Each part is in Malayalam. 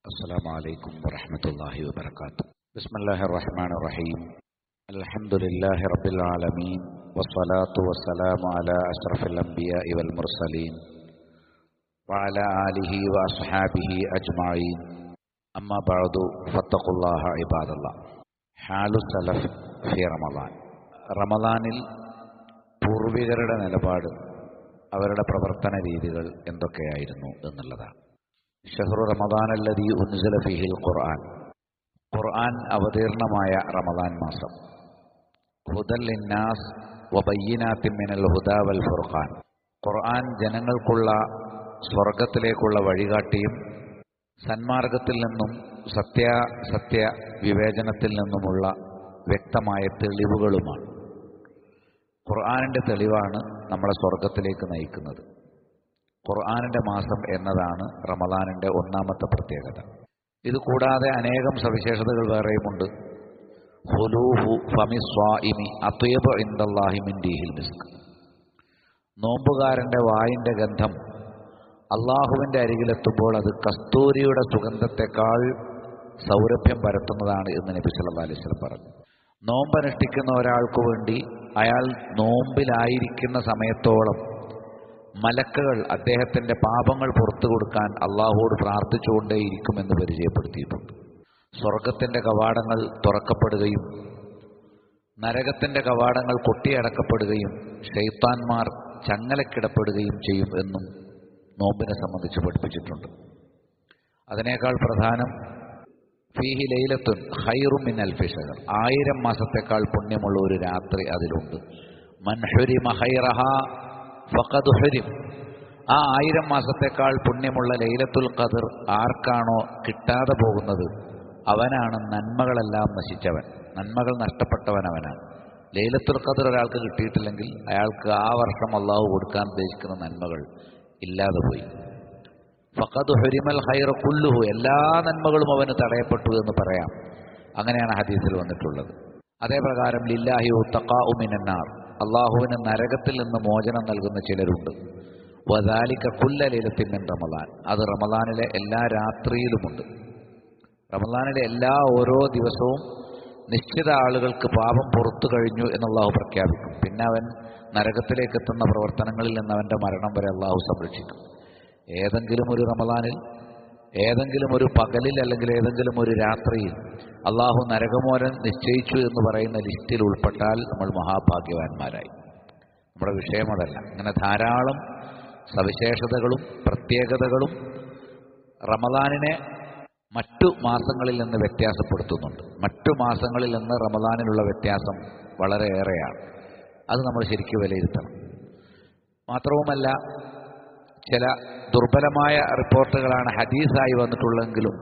السلام عليكم ورحمة الله وبركاته. بسم الله الرحمن الرحيم. الحمد لله رب العالمين والصلاة والسلام على أشرف الأنبياء والمرسلين وعلى آله وأصحابه أجمعين. أما بعد فاتقوا الله عباد الله. حال السلف في رمضان. റമദാനിൽ പൂർവികരുടെ നിലപാട്, അവരുടെ പ്രവർത്തന രീതികൾ എന്തൊക്കെയായിരുന്നു എന്നുള്ളതാണ്. ഷഹ്റു റമദാൻ അല്ലദീ ഉൻസില ഫീഹിൽ ഖുർആൻ, ഖുർആൻ അവതീർണമായ റമദാൻ മാസം. ഹുദൽ ലിന്നാസ് വബയ്യിനാത്തിൻ മിനൽ ഹുദാ വൽ ഫുർഖാൻ, ഖുർആൻ ജനങ്ങൾക്കുള്ള സ്വർഗത്തിലേക്കുള്ള വഴികാട്ടിയും സന്മാർഗത്തിൽ നിന്നും സത്യ വിവേചനത്തിൽ നിന്നുമുള്ള വ്യക്തമായ തെളിവുകളുമാണ്. ഖുർആനിൻ്റെ തെളിവാണ് നമ്മളെ സ്വർഗത്തിലേക്ക് നയിക്കുന്നത്. ഖുർആനിൻ്റെ മാസം എന്നതാണ് റമദാനിൻ്റെ ഒന്നാമത്തെ പ്രത്യേകത. ഇത് കൂടാതെ അനേകം സവിശേഷതകൾ വേറെയുമുണ്ട്. ഖുലൂഹു ഫമി സ്വാഇമി അത്വബു ഇൻദല്ലാഹി മിൻ റീഹിൽ മിസ്ക്, നോമ്പുകാരൻ്റെ വായിൻ്റെ ഗന്ധം അള്ളാഹുവിൻ്റെ അരികിലെത്തുമ്പോൾ അത് കസ്തൂരിയുടെ സുഗന്ധത്തെക്കാൾ സൗരഭ്യം പരത്തുന്നതാണ് എന്ന് നബി സല്ലല്ലാഹു അലൈഹി വസല്ലം പറഞ്ഞു. നോമ്പനുഷ്ഠിക്കുന്ന ഒരാൾക്ക് വേണ്ടി അയാൾ നോമ്പിലായിരിക്കുന്ന സമയത്തോളം മലക്കുകൾ അദ്ദേഹത്തിൻ്റെ പാപങ്ങൾ പുറത്തു കൊടുക്കാൻ അള്ളാഹുവോട് പ്രാർത്ഥിച്ചുകൊണ്ടേയിരിക്കുമെന്ന് പരിചയപ്പെടുത്തിയിട്ടുണ്ട്. സ്വർഗത്തിൻ്റെ കവാടങ്ങൾ തുറക്കപ്പെടുകയും നരകത്തിൻ്റെ കവാടങ്ങൾ കൊട്ടിയടക്കപ്പെടുകയും ശൈത്താന്മാർ ചങ്ങലക്കിടപ്പെടുകയും ചെയ്യും എന്നും നോമ്പിനെ സംബന്ധിച്ച് പഠിപ്പിച്ചിട്ടുണ്ട്. അതിനേക്കാൾ പ്രധാനം ഫീഹി ലൈലത്തുൻ ഖൈറും മിൻ അൽഫി ശഹർ, 1000 മാസത്തേക്കാൾ പുണ്യമുള്ള ഒരു രാത്രി അതിലുണ്ട്. മൻ ഹുരിമ ഖൈറഹാ ഫഖദ് ഹുരിം, ആ 1000 മാസത്തേക്കാൾ പുണ്യമുള്ള ലൈലത്തുൽ ഖദർ ആർക്കാണോ കിട്ടാതെ പോകുന്നത് അവനാണ് നന്മകളെല്ലാം നശിച്ചവൻ, നന്മകൾ നഷ്ടപ്പെട്ടവൻ അവനാണ്. ലൈലത്തുൽ ഖദർ ഒരാൾക്ക് കിട്ടിയിട്ടില്ലെങ്കിൽ അയാൾക്ക് ആ വർഷം അള്ളാഹു കൊടുക്കാൻ ഉദ്ദേശിക്കുന്ന നന്മകൾ ഇല്ലാതെ പോയി. ഫഖദ് ഹുരിമൽ ഖൈറ കുല്ലുഹു, എല്ലാ നന്മകളും അവന് തടയപ്പെട്ടു എന്ന് പറയാം. അങ്ങനെയാണ് ഹദീസിൽ വന്നിട്ടുള്ളത്. അതേപ്രകാരം ലില്ലാഹി ഉത്തഖാഉ മിനന്നാർ, അള്ളാഹുവിന് നരകത്തിൽ നിന്ന് മോചനം നൽകുന്ന ചിലരുണ്ട്. വദാലിക കുല്ല ലൈലത്തിൻ മിൻ റമദാൻ, അത് റമദാനിലെ എല്ലാ രാത്രിയിലുമുണ്ട്. റമദാനിലെ എല്ലാ ഓരോ ദിവസവും നിശ്ചിത ആളുകൾക്ക് പാപം പുറത്തു കഴിഞ്ഞു എന്ന് അള്ളാഹു പ്രഖ്യാപിക്കും. പിന്നെ അവൻ നരകത്തിലേക്ക് എത്തുന്ന പ്രവർത്തനങ്ങളിൽ നിന്ന് അവൻ്റെ മരണം വരെ അള്ളാഹു സംരക്ഷിക്കും. ഏതെങ്കിലും ഒരു റമദാനിൽ, ഏതെങ്കിലും ഒരു പകലിൽ, അല്ലെങ്കിൽ ഏതെങ്കിലും ഒരു രാത്രിയിൽ അള്ളാഹു നരകമോചനം നിശ്ചയിച്ചു എന്ന് പറയുന്ന ലിസ്റ്റിൽ ഉൾപ്പെട്ടാൽ നമ്മൾ മഹാഭാഗ്യവാന്മാരായി. നമ്മുടെ വിഷയം അതല്ല. അങ്ങനെ ധാരാളം സവിശേഷതകളും പ്രത്യേകതകളും റമദാനിനെ മറ്റു മാസങ്ങളിൽ നിന്ന് വ്യത്യാസപ്പെടുത്തുന്നുണ്ട്. മറ്റു മാസങ്ങളിൽ നിന്ന് റമദാനിലുള്ള വ്യത്യാസം വളരെയേറെയാണ്. അത് നമ്മൾ ശരിക്കും വിലയിരുത്തണം. മാത്രവുമല്ല, ചില ദുർബലമായ റിപ്പോർട്ടുകളാണ് ഹദീസായി വന്നിട്ടുള്ളെങ്കിലും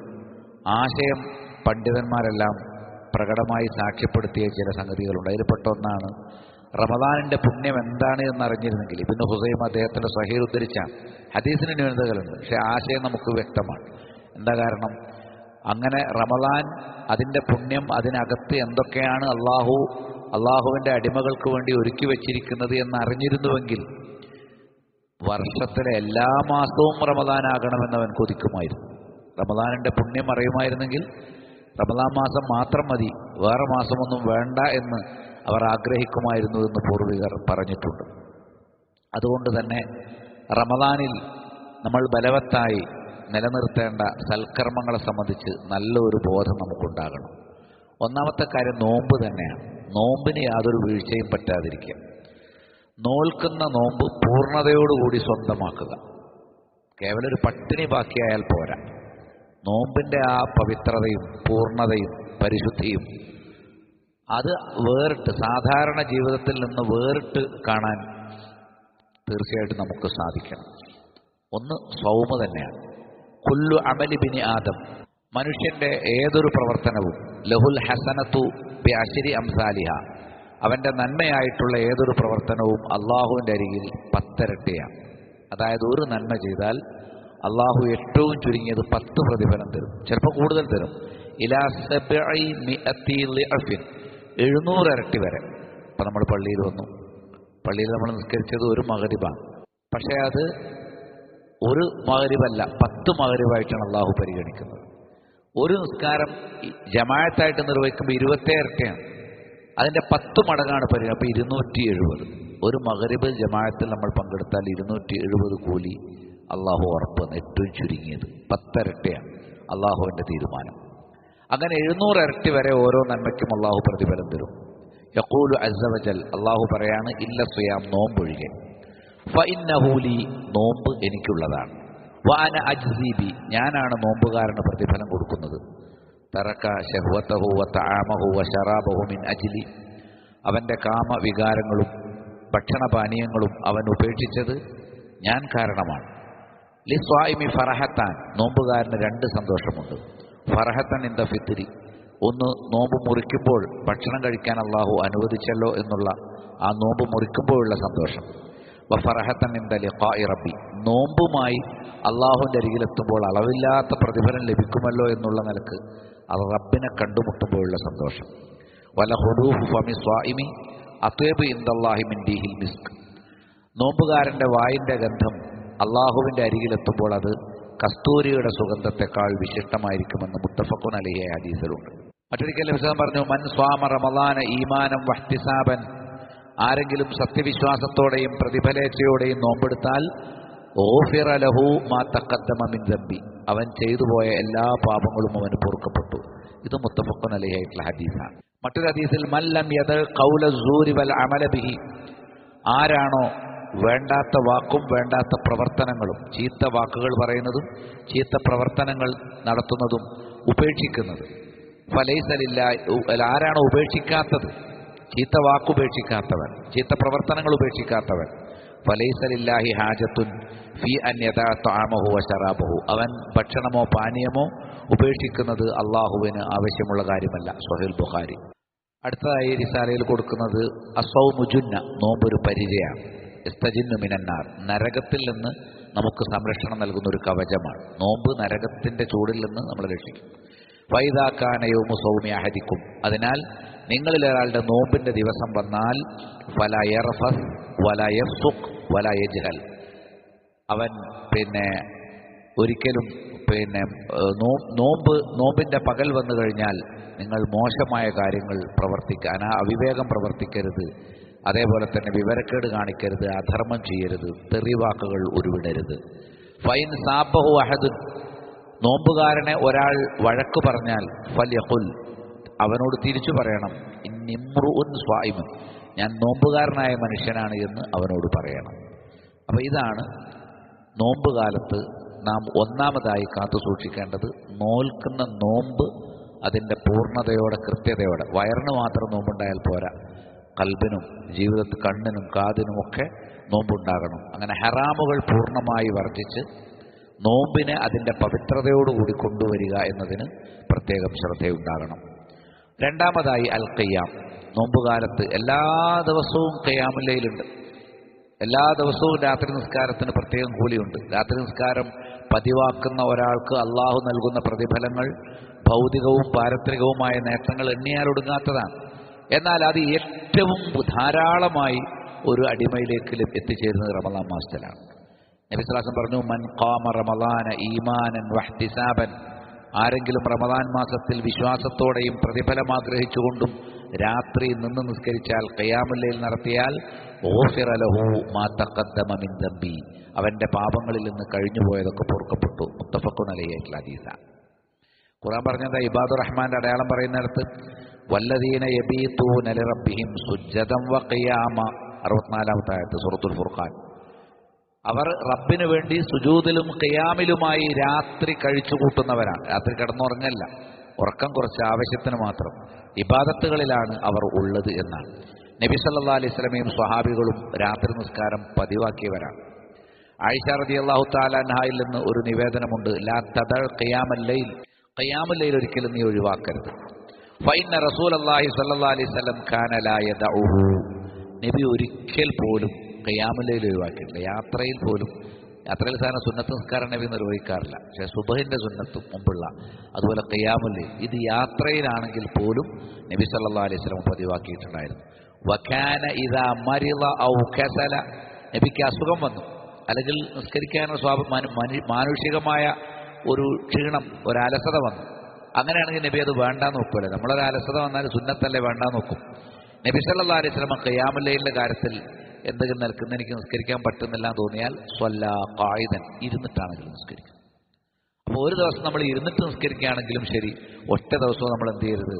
ആശയം പണ്ഡിതന്മാരെല്ലാം പ്രകടമായി സാക്ഷ്യപ്പെടുത്തിയ ചില സംഗതികളുണ്ട്. അതിൽപ്പെട്ട ഒന്നാണ് റമദാനിൻ്റെ പുണ്യം എന്താണ് എന്നറിഞ്ഞിരുന്നെങ്കിൽ. ഇബ്നു ഹുസൈമ അദ്ദേഹത്തിൻ്റെ സ്വഹീഹ് ഉദ്ധരിച്ച ഹദീസിന് ന്യൂനതകളുണ്ട്, പക്ഷേ ആശയം നമുക്ക് വ്യക്തമാണ്. എന്താ കാരണം? അങ്ങനെ റമദാൻ, അതിൻ്റെ പുണ്യം, അതിനകത്ത് എന്തൊക്കെയാണ് അള്ളാഹുവിൻ്റെ അടിമകൾക്ക് വേണ്ടി ഒരുക്കി വച്ചിരിക്കുന്നത് എന്നറിഞ്ഞിരുന്നുവെങ്കിൽ വർഷത്തിലെ എല്ലാ മാസവും റമദാനാകണമെന്ന് അവൻ കൊതിക്കുമായിരുന്നു. റമദാനിൻ്റെ പുണ്യം അറിയുമായിരുന്നെങ്കിൽ റമദാൻ മാസം മാത്രം മതി, വേറെ മാസമൊന്നും വേണ്ട എന്ന് അവർ ആഗ്രഹിക്കുമായിരുന്നു എന്ന് പൂർവികർ പറഞ്ഞിട്ടുണ്ട്. അതുകൊണ്ട് തന്നെ റമദാനിൽ നമ്മൾ ബലവത്തായി നിലനിർത്തേണ്ട സൽക്കർമ്മങ്ങളെ സംബന്ധിച്ച് നല്ലൊരു ബോധം നമുക്കുണ്ടാകണം. ഒന്നാമത്തെ കാര്യം നോമ്പ് തന്നെയാണ്. നോമ്പിന് യാതൊരു വീഴ്ചയും പറ്റാതിരിക്കുക. നോൽക്കുന്ന നോമ്പ് പൂർണ്ണതയോടുകൂടി സ്വന്തമാക്കുക. കേവലം ഒരു പട്ടിണി ബാക്കിയായാൽ പോരാ. നോമ്പിൻ്റെ ആ പവിത്രതയും പൂർണ്ണതയും പരിശുദ്ധിയും അത് വേറിട്ട്, സാധാരണ ജീവിതത്തിൽ നിന്ന് വേറിട്ട് കാണാൻ തീർച്ചയായിട്ടും നമുക്ക് സാധിക്കണം. ഒന്ന് സൗമ തന്നെയാണ്. കുല്ലു അമലി ബിനി ആദം, മനുഷ്യൻ്റെ ഏതൊരു പ്രവർത്തനവും ലഹുൽ ഹസനത്തു ബി അശ്രി അംസാലിഹ, അവൻ്റെ നന്മയായിട്ടുള്ള ഏതൊരു പ്രവർത്തനവും അള്ളാഹുവിൻ്റെ അരികിൽ 10 ഇരട്ടിയാണ്. അതായത് ഒരു നന്മ ചെയ്താൽ അള്ളാഹു ഏറ്റവും ചുരുങ്ങിയത് 10 പ്രതിഫലം തരും, ചിലപ്പോൾ കൂടുതൽ തരും. ഇലാ 700 ഇരട്ടി വരെ. ഇപ്പം നമ്മൾ പള്ളിയിൽ വന്നു, പള്ളിയിൽ നമ്മൾ നിസ്കരിച്ചത് ഒരു മഗ്രിബാണ്, പക്ഷേ അത് ഒരു മഗ്രിബല്ല 10 മഗ്രിബായിട്ടാണ് അള്ളാഹു പരിഗണിക്കുന്നത്. ഒരു നിസ്കാരം ജമാഅത്തായിട്ട് നിർവഹിക്കുമ്പോൾ 27 ഇരട്ടിയാണ്. അതിൻ്റെ 10 മടങ്ങാണ് പരിഗണന. അപ്പോൾ 270. ഒരു മഗ്രിബ് ജമാഅത്തിൽ നമ്മൾ പങ്കെടുത്താൽ 270 കൂലി അള്ളാഹു ഉറപ്പെന്ന്. ഏറ്റവും ചുരുങ്ങിയത് 10 ഇരട്ടിയാണ് അള്ളാഹുവിൻ്റെ തീരുമാനം. അങ്ങനെ 700 ഇരട്ടി വരെ ഓരോ നന്മയ്ക്കും അള്ളാഹു പ്രതിഫലം തരും. യഖൂലു അസ്സ വജൽ, അള്ളാഹു പറയാണ്, ഇല്ല സിയാം, നോമ്പൊഴികെ, ഫഇന്നഹു ലീ, നോമ്പ് എനിക്കുള്ളതാണ്, വഅന അജ്സി ബി, ഞാനാണ് നോമ്പുകാരന് പ്രതിഫലം കൊടുക്കുന്നത്. തറക ശഹ്വതഹു വതആമഹു വശറാബഹു മിൻ അജ്ലി, അവൻ്റെ കാമവികാരങ്ങളും ഭക്ഷണപാനീയങ്ങളും അവൻ ഉപേക്ഷിച്ചത് ഞാൻ കാരണമാണ്. ലിസ്വായിമി ഫറഹത്താൻ, നോമ്പുകാരന് 2 സന്തോഷമുണ്ട്. ഫറഹത്തൻ ഇൻ ദ ഫിത്രി, ഒന്ന് നോമ്പ് മുറിക്കുമ്പോൾ ഭക്ഷണം കഴിക്കാൻ അള്ളാഹു അനുവദിച്ചല്ലോ എന്നുള്ള ആ നോമ്പ് മുറിക്കുമ്പോഴുള്ള സന്തോഷം. വഫറഹത്തൻ ഇൻ ദ ലിഖാഇ റബ്ബി, നോമ്പുമായി അള്ളാഹുവിൻ്റെ അരികിലെത്തുമ്പോൾ അളവില്ലാത്ത പ്രതിഫലം ലഭിക്കുമല്ലോ എന്നുള്ള നിലക്ക് അത് റബ്ബിനെ കണ്ടുമുട്ടുമ്പോഴുള്ള സന്തോഷം. വലഹുലൂഹു ഫമി സ്വായിമി അത്വബ് ഇൻദല്ലാഹി മിൻ ദീഹിൽ മിസ്ക്, നോമ്പുകാരൻ്റെ വായിൻ്റെ ഗന്ധം അള്ളാഹുവിൻ്റെ അരികിലെത്തുമ്പോൾ അത് കസ്തൂരിയുടെ സുഗന്ധത്തെക്കാൾ വിശിഷ്ടമായിരിക്കുമെന്ന് മുത്തഫഖുൻ അലൈഹി ഹദീസിലുണ്ട്. മറ്റൊരിക്കൽ വിശദം പറഞ്ഞു, മൻ സ്വാമ റമളാന ഈമാനം വഹ്തിസാബൻ, ആരെങ്കിലും സത്യവിശ്വാസത്തോടെയും പ്രതിഫലേച്ഛയോടെയും നോമ്പെടുത്താൽ ഗുഫിറ ലഹു മാ തഖദ്ദമ മിൻ ദംബി, അവൻ ചെയ്തു പോയ എല്ലാ പാപങ്ങളും അവന് പൊറുക്കപ്പെട്ടു. ഇത് മുത്തഫഖുൻ അലൈഹി ആയിട്ടുള്ള ഹദീസാണ്. മറ്റൊരു ഹദീസിൽ, മൻ ലം യദ ഖൗല സൂരി വൽ അമല ബിഹി, ആരാണോ വേണ്ടാത്ത വാക്കും വേണ്ടാത്ത പ്രവർത്തനങ്ങളും, ചീത്ത വാക്കുകൾ പറയുന്നതും ചീത്ത പ്രവർത്തനങ്ങൾ നടത്തുന്നതും ഉപേക്ഷിക്കുന്നത്, ഫലൈസലില്ലാഹി, ആരാണോ ഉപേക്ഷിക്കാത്തത്, ചീത്ത വാക്കുപേക്ഷിക്കാത്തവൻ, ചീത്ത പ്രവർത്തനങ്ങൾ ഉപേക്ഷിക്കാത്തവൻ, ഫലൈസലില്ലാഹി ഹാജത്തുൻ ഫി അൻ യദഅ തഅമഹു വശറാബഹു, അവൻ ഭക്ഷണമോ പാനീയമോ ഉപേക്ഷിക്കുന്നത് അള്ളാഹുവിന് ആവശ്യമുള്ള കാര്യമല്ല. സ്വഹീഹുൽ ബുഖാരി. അടുത്തതായി റിസാലയിൽ കൊടുക്കുന്നത് അസ്സൗമു ജുന്ന, നോമ്പൊരു പരിചയാണ്. ഇസ്തജിന്നു മിനന്നാർ, നരകത്തിൽ നിന്ന് നമുക്ക് സംരക്ഷണം നൽകുന്ന ഒരു കവചമാണ്. നോമ്പ് നരകത്തിൻ്റെ ചൂടിൽ നിന്ന് നമ്മളെ രക്ഷിക്കും. ഫൈദാ കാന യൗമു സൗമി അഹദിക്കും, അതിനാൽ നിങ്ങളിൽ ഒരാളുടെ നോമ്പിൻ്റെ ദിവസം വന്നാൽ ഫലാ യർഫസ് വലാ യഫ്സുഖ് വലാ യജ്ഹൽ, അവൻ ഒരിക്കലും നോമ്പിൻ്റെ പകൽ വന്നു കഴിഞ്ഞാൽ നിങ്ങൾ മോശമായ കാര്യങ്ങൾ പ്രവർത്തിക്കാൻ, അവിവേകം പ്രവർത്തിക്കരുത്, അതേപോലെ തന്നെ വിവരക്കേട് കാണിക്കരുത്, അധർമ്മം ചെയ്യരുത്, തെറിവാക്കുകൾ ഉരുവിടരുത്. ഫൈൻ സാബഹു അഹദുൻ, നോമ്പുകാരനെ ഒരാൾ വഴക്ക് പറഞ്ഞാൽ ഫൽയഖുൽ, അവനോട് തിരിച്ചു പറയണം, ഇന്നിമ്രുഉൻ സ്വായിമുൻ, ഞാൻ നോമ്പുകാരനായ മനുഷ്യനാണ് എന്ന് അവനോട് പറയണം. അപ്പോൾ ഇതാണ് നോമ്പ് കാലത്ത് നാം ഒന്നാമതായി കാത്തു സൂക്ഷിക്കേണ്ടത്. നോൽക്കുന്ന നോമ്പ് അതിൻ്റെ പൂർണ്ണതയോടെ കൃത്യതയോടെ, വയറിന് മാത്രം നോമ്പുണ്ടായാൽ പോരാ, കൽബിനും ജീവിതത്തിൽ കണ്ണിനും കാതിനുമൊക്കെ നോമ്പുണ്ടാകണം. അങ്ങനെ ഹറാമുകൾ പൂർണ്ണമായി വർജിച്ച് നോമ്പിനെ അതിൻ്റെ പവിത്രതയോടുകൂടി കൊണ്ടുവരിക എന്നതിന് പ്രത്യേകം ശ്രദ്ധയുണ്ടാകണം. രണ്ടാമതായി അൽ ഖിയാം, നോമ്പുകാലത്ത് എല്ലാ ദിവസവും ഖിയാമുൽ ലൈലുണ്ട്. എല്ലാ ദിവസവും രാത്രി നിസ്കാരത്തിന് പ്രത്യേകം കൂലിയുണ്ട്. രാത്രി നിസ്കാരം പതിവാക്കുന്ന ഒരാൾക്ക് അള്ളാഹു നൽകുന്ന പ്രതിഫലങ്ങൾ ഭൗതികവും പാരത്രികവുമായ നേട്ടങ്ങൾ എണ്ണിയാലൊടുങ്ങാത്തതാണ്. എന്നാൽ അത് ഏറ്റവും ധാരാളമായി ഒരു അടിമയിലേക്ക് എത്തിച്ചേരുന്നത് റമളാൻ മാസത്തിലാണ്. നബി സ്വല്ലല്ലാഹു അലൈഹി വസല്ലം പറഞ്ഞു, മൻ ഖാമ റമളാന ഈമാനൻ വഹ്തിസാബൻ, ആരെങ്കിലും റമളാൻ മാസത്തിൽ വിശ്വാസത്തോടെയും പ്രതിഫലം ആഗ്രഹിച്ചുകൊണ്ടും രാത്രി നിന്ന് നിസ്കരിച്ചാൽ, ഖിയാമുൽ ലൈൽ നടത്തിയാൽ, ഗുഫിറ ലഹു മാ തഖദ്ദമ മിൻ ദംബി, അവൻ്റെ പാപങ്ങളിൽ നിന്ന് കഴിഞ്ഞുപോയതൊക്കെ പൊറുക്കപ്പെട്ടു. മുത്തഫഖുൻ അലൈഹി ആയിട്ടുള്ള ഹദീസാണ്. ഖുർആൻ പറഞ്ഞത് ഇബാദുർ റഹ്മാന്റെ അടയാളം പറയുന്നിടത്ത് വല്ലദീന യബീതൂന ലിറബ്ബിഹിം സുജ്ജദൻ വഖിയാമ, 64-ാമത്തെ ആയത്ത് സൂറത്തുൽ ഫുർഖാൻ. അവർ റബ്ബിന് വേണ്ടി സുജൂദിലും ഖിയാമിലുമായി രാത്രി കഴിച്ചു കൂട്ടുന്നവരാണ്. രാത്രി കിടന്നുറങ്ങല്ല, ഉറക്കം കുറച്ച് ആവശ്യത്തിന് മാത്രം ഇബാദത്തുകളിലാണ് അവർ ഉള്ളത് എന്നാണ്. നബി സല്ലല്ലാഹു അലൈഹി വസല്ലമയും സ്വഹാബികളും രാത്രി നിസ്കാരം പതിവാക്കിയവരാണ്. ആയിഷ റളിയല്ലാഹു തആല അൻഹയിൽ നിന്ന് ഒരു നിവേദനമുണ്ട്, ലാ തദൽ ഖിയാമൽ ലൈൽ, ഖിയാമുൽ ലൈൽ ഒരിക്കലും നീ ഒഴിവാക്കരുത്. ഫഇന്ന റസൂലല്ലാഹി സ്വല്ലല്ലാഹു അലൈഹി വസല്ലം കാന ലാ യദഉഹു, നബി ഒരിക്കൽ പോലും ഖിയാമുൽ ലൈൽ ഒഴിവാക്കിയിട്ടില്ല. യാത്രയിൽ പോലും, യാത്രയിൽ സാധാരണ സുന്നത്ത് നിസ്കാരം നബി നിർവഹിക്കാറില്ല, പക്ഷേ സുബഹിൻ്റെ സുന്നത്ത് മുമ്പുള്ള, അതുപോലെ ഖിയാമുൽ ലൈൽ, ഇത് യാത്രയിലാണെങ്കിൽ പോലും നബി സല്ലല്ലാഹു അലൈഹി വസല്ലം പതിവാക്കിയിട്ടുണ്ടായിരുന്നു. വകാന ഇദാ മരിള ഔ കസല, നബിക്ക് അസുഖം വന്നു അല്ലെങ്കിൽ നിസ്കരിക്കാനുള്ള മാനുഷികമായ ഒരു ക്ഷീണം, ഒരു അലസത വന്നു, അങ്ങനെയാണെങ്കിൽ നബി അത് വേണ്ടാന്ന് നോക്കുമല്ലോ. നമ്മളൊരു അലസത വന്നാൽ സുന്നത്തല്ലേ വേണ്ടാന്ന് നോക്കും. നബി സല്ലല്ലാഹു അലൈഹി വസല്ലം ഖിയാമുൽ ലൈലിന്റെ കാര്യത്തിൽ എന്തെങ്കിലും നിൽക്കുന്ന എനിക്ക് നിസ്കരിക്കാൻ പറ്റുന്നില്ല എന്ന് തോന്നിയാൽ സ്വല്ലാ ഖായിദൻ, ഇരുന്നിട്ടാണെങ്കിലും നിസ്കരിക്കും. അപ്പോൾ ഒരു ദിവസം നമ്മൾ ഇരുന്നിട്ട് നിസ്കരിക്കുകയാണെങ്കിലും ശരി, ഒറ്റ ദിവസവും നമ്മൾ എന്ത് ചെയ്യരുത്,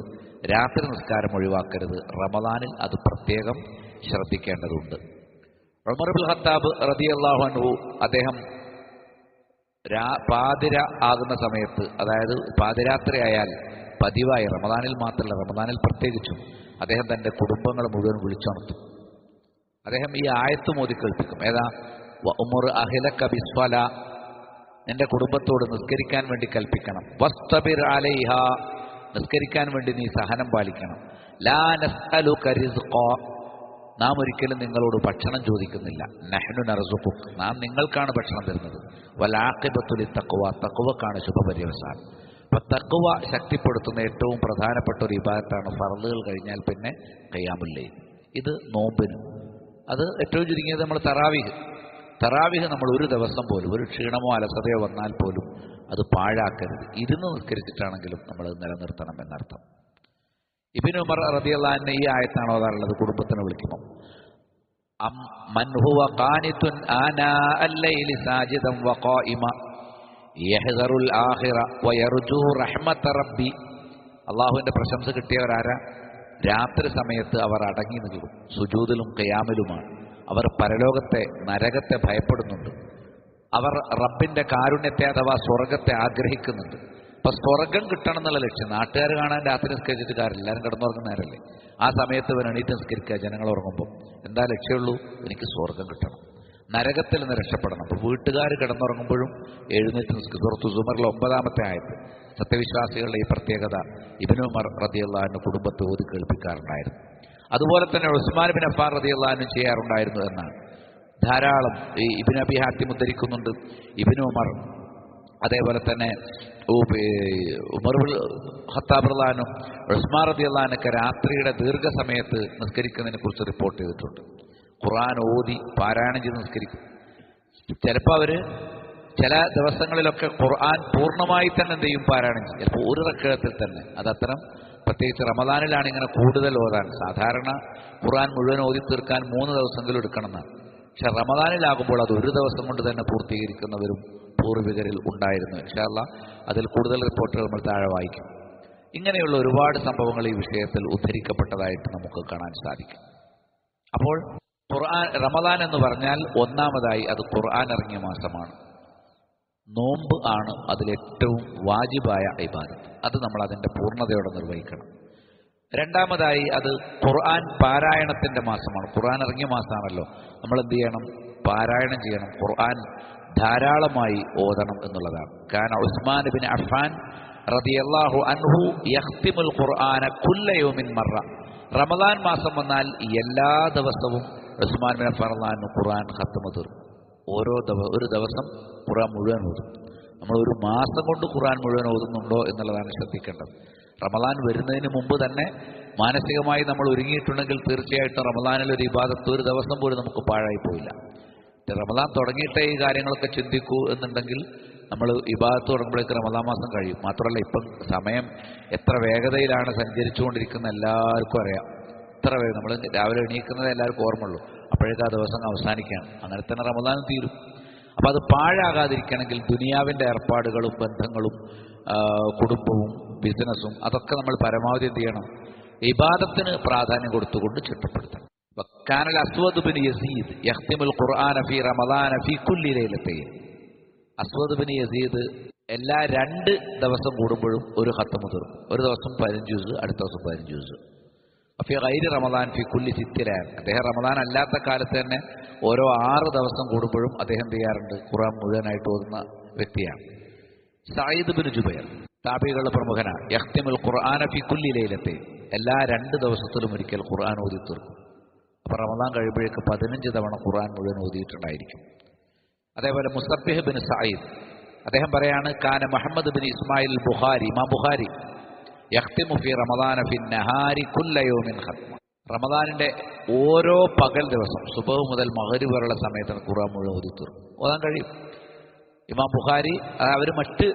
രാത്രി നിസ്കാരം ഒഴിവാക്കരുത്. റമദാനിൽ അത് പ്രത്യേകം ശ്രദ്ധിക്കേണ്ടതുണ്ട്. ഉമർ ഇബ്നുൽ ഖത്താബ് റളിയല്ലാഹു അൻഹു അദ്ദേഹം പാതിര ആകുന്ന സമയത്ത്, അതായത് പാതിരാത്രി ആയാൽ പതിവായി റമദാനിൽ മാത്രമല്ല റമദാനിൽ പ്രത്യേകിച്ചും അദ്ദേഹം തൻ്റെ കുടുംബങ്ങൾ മുഴുവൻ വിളിച്ചുണർത്തും. അദ്ദേഹം ഈ ആയത്ത് മോദി കേൾപ്പിക്കും. ഏതാ? വഅ്മുർ അഹ്ലക ബിസ്സല, നിന്റെ കുടുംബത്തോട് നിസ്കരിക്കാൻ വേണ്ടി കൽപ്പിക്കണം. വസ്തബിർ അലൈഹ, നിസ്കരിക്കാൻ വേണ്ടി നീ സഹനം പാലിക്കണം. ലാ നസ്അലുക റിസ്ഖ, നാം ഒരിക്കലും നിങ്ങളോട് ഭക്ഷണം ചോദിക്കുന്നില്ല. നഹ്നു നർസുഖുക, നാം നിങ്ങൾക്കാണ് ഭക്ഷണം തരുന്നത്. വൽ ആഖിബത്തു ലിത്തഖ്വ, തഖ്വക്കാണ് ശുഭപര്യവസാനം. അപ്പോൾ തഖ്വ ശക്തിപ്പെടുത്തുന്ന ഏറ്റവും പ്രധാനപ്പെട്ട ഒരു ഇബാദത്താണ് ഫർളുകൾ കഴിഞ്ഞാൽ പിന്നെ ഖിയാമുൽ ലൈൽ. ഇത് നോമ്പിന്, അത് ഏറ്റവും ചുരുങ്ങിയത് നമ്മൾ തറാവിഹ് നമ്മൾ ഒരു ദിവസം പോലും ഒരു ക്ഷീണമോ അലസതയോ വന്നാൽ പോലും അത് പാഴാക്കരുത്. ഇരുന്ന് നിസ്കരിച്ചിട്ടാണെങ്കിലും നമ്മൾ നിലനിർത്തണം എന്നർത്ഥം. ഇബ്നു ഉമർ റളിയല്ലാഹു അൻഹു ഈ ആയത്താണ് ഓതാറുള്ളത് കുടുംബത്തിനെ വിളിക്കുമ്പോൾ. മൻ ഹുവ ഖാനിതുൻ ആനാ അൽ-ലൈലി സാജിദൻ വഖായിമ യഹ്ദറുൽ ആഖിറ വയർജു റഹ്മത റബ്ബി. അല്ലാഹുവിന്റെ പ്രശംസ കിട്ടിയവരാരാ? രാത്രി സമയത്ത് അവർ അടങ്ങി നിൽക്കും, സുജൂദിലും ഖിയാമിലുമാണ്. അവർ പരലോകത്തെ, നരകത്തെ ഭയപ്പെടുന്നുണ്ട്. അവർ റബ്ബിന്റെ കാരുണ്യത്തെ അഥവാ സ്വർഗത്തെ ആഗ്രഹിക്കുന്നുണ്ട്. അപ്പൊ സ്വർഗം കിട്ടണം എന്നുള്ള ലക്ഷ്യം. നാട്ടുകാർ കാണാൻ രാത്രി നിസ്കരിച്ചിട്ട് കാര്യമില്ല, എല്ലാവരും കിടന്നുറങ്ങുന്ന നേരല്ലേ. ആ സമയത്ത് ഇവൻ എണീറ്റ് നിസ്കരിക്കുക, ജനങ്ങൾ ഉറങ്ങുമ്പോൾ. എന്താ ലക്ഷ്യമുള്ളൂ? എനിക്ക് സ്വർഗം കിട്ടണം, നരകത്തിൽ നിന്ന് രക്ഷപ്പെടണം. അപ്പോൾ വീട്ടുകാർ കിടന്നുറങ്ങുമ്പോഴും എഴുന്നേറ്റ് നിസ്കരിക്കും. സൂറത്തു സുമറിലെ 9-ാമത്തെ ആയത്ത്. സത്യവിശ്വാസികളുടെ ഈ പ്രത്യേകത ഇബ്നു ഉമർ റളിയല്ലാഹു അൻഹു കുടുംബത്തെ ഓതി കേൾപ്പിക്കാറുണ്ടായിരുന്നു. അതുപോലെ തന്നെ ഉസ്മാൻ ബിൻ അഫ്ഫാൻ റളിയല്ലാഹു അൻഹു ചെയ്യാറുണ്ടായിരുന്നു എന്നാണ്. ധാരാളം ഈ ഇബ്നു അബി ഹാത്തിം ഉദ്ധരിക്കുന്നുണ്ട്. ഇബ്നു ഉമർ, അതേപോലെ തന്നെ ഉമർ ഇബ്നുൽ ഖത്താബ് റളിയല്ലാഹു അൻഹു, ഉസ്മാൻ റളിയല്ലാഹു അൻഹു രാത്രിയുടെ ദീർഘസമയത്ത് നിസ്കരിക്കുന്നതിനെ കുറിച്ച് റിപ്പോർട്ട് ചെയ്തിട്ടുണ്ട്. ഖുർആൻ ഓതി പാരായണം ചെയ്ത് നിസ്കരിക്കും. ചിലപ്പോൾ അവർ ചില ദിവസങ്ങളിലൊക്കെ ഖുർആൻ പൂർണ്ണമായി തന്നെ എന്ത് ചെയ്യും, പാരായണം ചെയ്യും. ചിലപ്പോൾ ഒരു റക്അത്തിൽ തന്നെ. അതത്തരം പ്രത്യേകിച്ച് റമദാനിലാണ് ഇങ്ങനെ കൂടുതൽ ഓതാൻ. സാധാരണ ഖുർആൻ മുഴുവൻ ഓതി തീർക്കാൻ 3 ദിവസമെങ്കിലും എടുക്കണമെന്നാണ്. പക്ഷെ റമദാനിലാകുമ്പോൾ അത് ഒരു ദിവസം കൊണ്ട് തന്നെ പൂർത്തീകരിക്കുന്നവരും പൂർവികരിൽ ഉണ്ടായിരുന്നു. ഇൻഷാ അല്ലാഹ് അതിൽ കൂടുതൽ റിപ്പോർട്ടുകൾ നമ്മൾ താഴെ വായിക്കും. ഇങ്ങനെയുള്ള ഒരുപാട് സംഭവങ്ങൾ ഈ വിഷയത്തിൽ ഉദ്ധരിക്കപ്പെട്ടതായിട്ട് നമുക്ക് കാണാൻ സാധിക്കും. അപ്പോൾ റമദാൻ എന്ന് പറഞ്ഞാൽ ഒന്നാമതായി അത് ഖുർആൻ ഇറങ്ങിയ മാസമാണ്. നോമ്പ് ആണ് അതിലേറ്റവും വാജിബായ ഇബാദത്ത്. അത് നമ്മൾ അതിൻ്റെ പൂർണ്ണതയോടെ നിർവഹിക്കണം. രണ്ടാമതായി അത് ഖുർആൻ പാരായണത്തിൻ്റെ മാസമാണ്. ഖുർആൻ ഇറങ്ങിയ മാസമാണല്ലോ. നമ്മൾ എന്ത് ചെയ്യണം? പാരായണം ചെയ്യണം. ഖുർആൻ ധാരാളമായി ഓതണം എന്നുള്ളതാണ്. കാരണം ഉസ്മാൻ ബിൻ അഫ്ഫാൻ റളിയല്ലാഹു അൻഹു യഖ്തിമുൽ ഖുർആന കുല്ല യൗമിൻ മറ. റമദാൻ മാസം വന്നാൽ എല്ലാ ദിവസവും ഉസ്മാൻ ബിൻ അഫ്ഫാൻ റളിയല്ലാഹു അൻഹു ഖുർആൻ ഖത്മ തീർക്കും. ഒരു ദിവസം ഖുർആൻ മുഴുവൻ ഓതും. നമ്മൾ ഒരു മാസം കൊണ്ട് ഖുർആൻ മുഴുവൻ ഓതുന്നുണ്ടോ എന്നുള്ളതാണ് ശ്രദ്ധിക്കേണ്ടത്. റമദാൻ വരുന്നതിന് മുമ്പ് തന്നെ മാനസികമായി നമ്മൾ ഒരുങ്ങിയിട്ടുണ്ടെങ്കിൽ തീർച്ചയായിട്ടും റമദാനിൽ ഒരു ഇബാദത്ത് ഒരു ദിവസം പോലും നമുക്ക് പാഴായി പോയില്ല. റമദാൻ തുടങ്ങിയിട്ടേ ഈ കാര്യങ്ങളൊക്കെ ചിന്തിക്കൂ എന്നുണ്ടെങ്കിൽ നമ്മൾ ഇബാദത്ത് തുടങ്ങുമ്പോഴേക്ക് റമദാൻ മാസം കഴിയും. മാത്രമല്ല ഇപ്പം സമയം എത്ര വേഗതയിലാണ് സഞ്ചരിച്ചുകൊണ്ടിരിക്കുന്ന എല്ലാവർക്കും അറിയാം. എത്ര വേഗം നമ്മൾ രാവിലെ എണീക്കുന്നത് എല്ലാവർക്കും ഓർമ്മയുള്ളൂ. അപ്പോഴേക്ക് ആ ദിവസം അവസാനിക്കുകയാണ്. അങ്ങനെ തന്നെ റമദാനും തീരും. അപ്പം അത് പാഴാകാതിരിക്കണമെങ്കിൽ ദുനിയാവിൻ്റെ ഏർപ്പാടുകളും ബന്ധങ്ങളും കുടുംബവും ബിസിനസ്സും അതൊക്കെ നമ്മൾ പരമാവധി എന്ത് ചെയ്യണം? ഇബാദത്തിന് പ്രാധാന്യം കൊടുത്തുകൊണ്ട് ചിട്ടപ്പെടുത്തണം. വക്കാനൽ അസ്വദ് ബിൻ യസീദ് യഖ്തിമുൽ ഖുർആന ഫീ റമദാന ഫീ കുല്ലി ലൈലത്തൈൻ. അസ്വദ് ബിൻ യസീദ് എല്ലാ 2 ദിവസം കൂടുമ്പോഴും ഒരു ഖത്മ് തീർക്കും. ഒരു ദിവസം 15 ജുസ്, അടുത്ത ദിവസം 15 ജുസ്. ഫീ ഗൈരി റമദാൻ ഫീ കുല്ലി സിത്തിലാൻ. അദ്ദേഹം റമദാൻ അല്ലാത്ത കാലത്ത് തന്നെ ഓരോ 6 ദിവസം കൂടുമ്പോഴും അദ്ദേഹം ചെയ്യാറുണ്ട് ഖുർആൻ മുഴുവനായിട്ട് ഓതുന്ന വ്യക്തിയാണ്. സഈദ് ബിൻ ജുബൈർ താബികളുടെ പ്രമുഖനാണ്. യഖ്തിമുൽ ഖുർആന ഫീ കുല്ലി ലൈലത്തൈൻ. എല്ലാ 2 ദിവസത്തിലും ഒരിക്കൽ ഖുർആൻ ഓതി തീർക്കും. അപ്പോൾ റമദാൻ കഴിയുമ്പോഴേക്ക് 15 തവണ ഖുർആൻ മുഴുവൻ ഓതിയിട്ടുണ്ടായിരിക്കും. അതേപോലെ മുസബ്ബിഹ് ബിൻ സഈദ് അദ്ദേഹം പറയാണ്, കാന മുഹമ്മദ് ബിൻ ഇസ്മായിൽ ബുഖാരി, ഇമാം ബുഖാരി യഖ്തിമു ഫീ റമദാന ഫി നഹാരി കുല്ല യൗമിൻ ഖത്മ. റമദാനിന്റെ ഓരോ പകൽ ദിവസം സുബഹ് മുതൽ മഗ്രിബ് വരെയുള്ള സമയത്തിന് ഖുർആൻ മുഴുവൻ ഓതി തീർക്കും. ഓതാൻ കഴിയും. ഇമാം ബുഖാരി അവർ മറ്റ്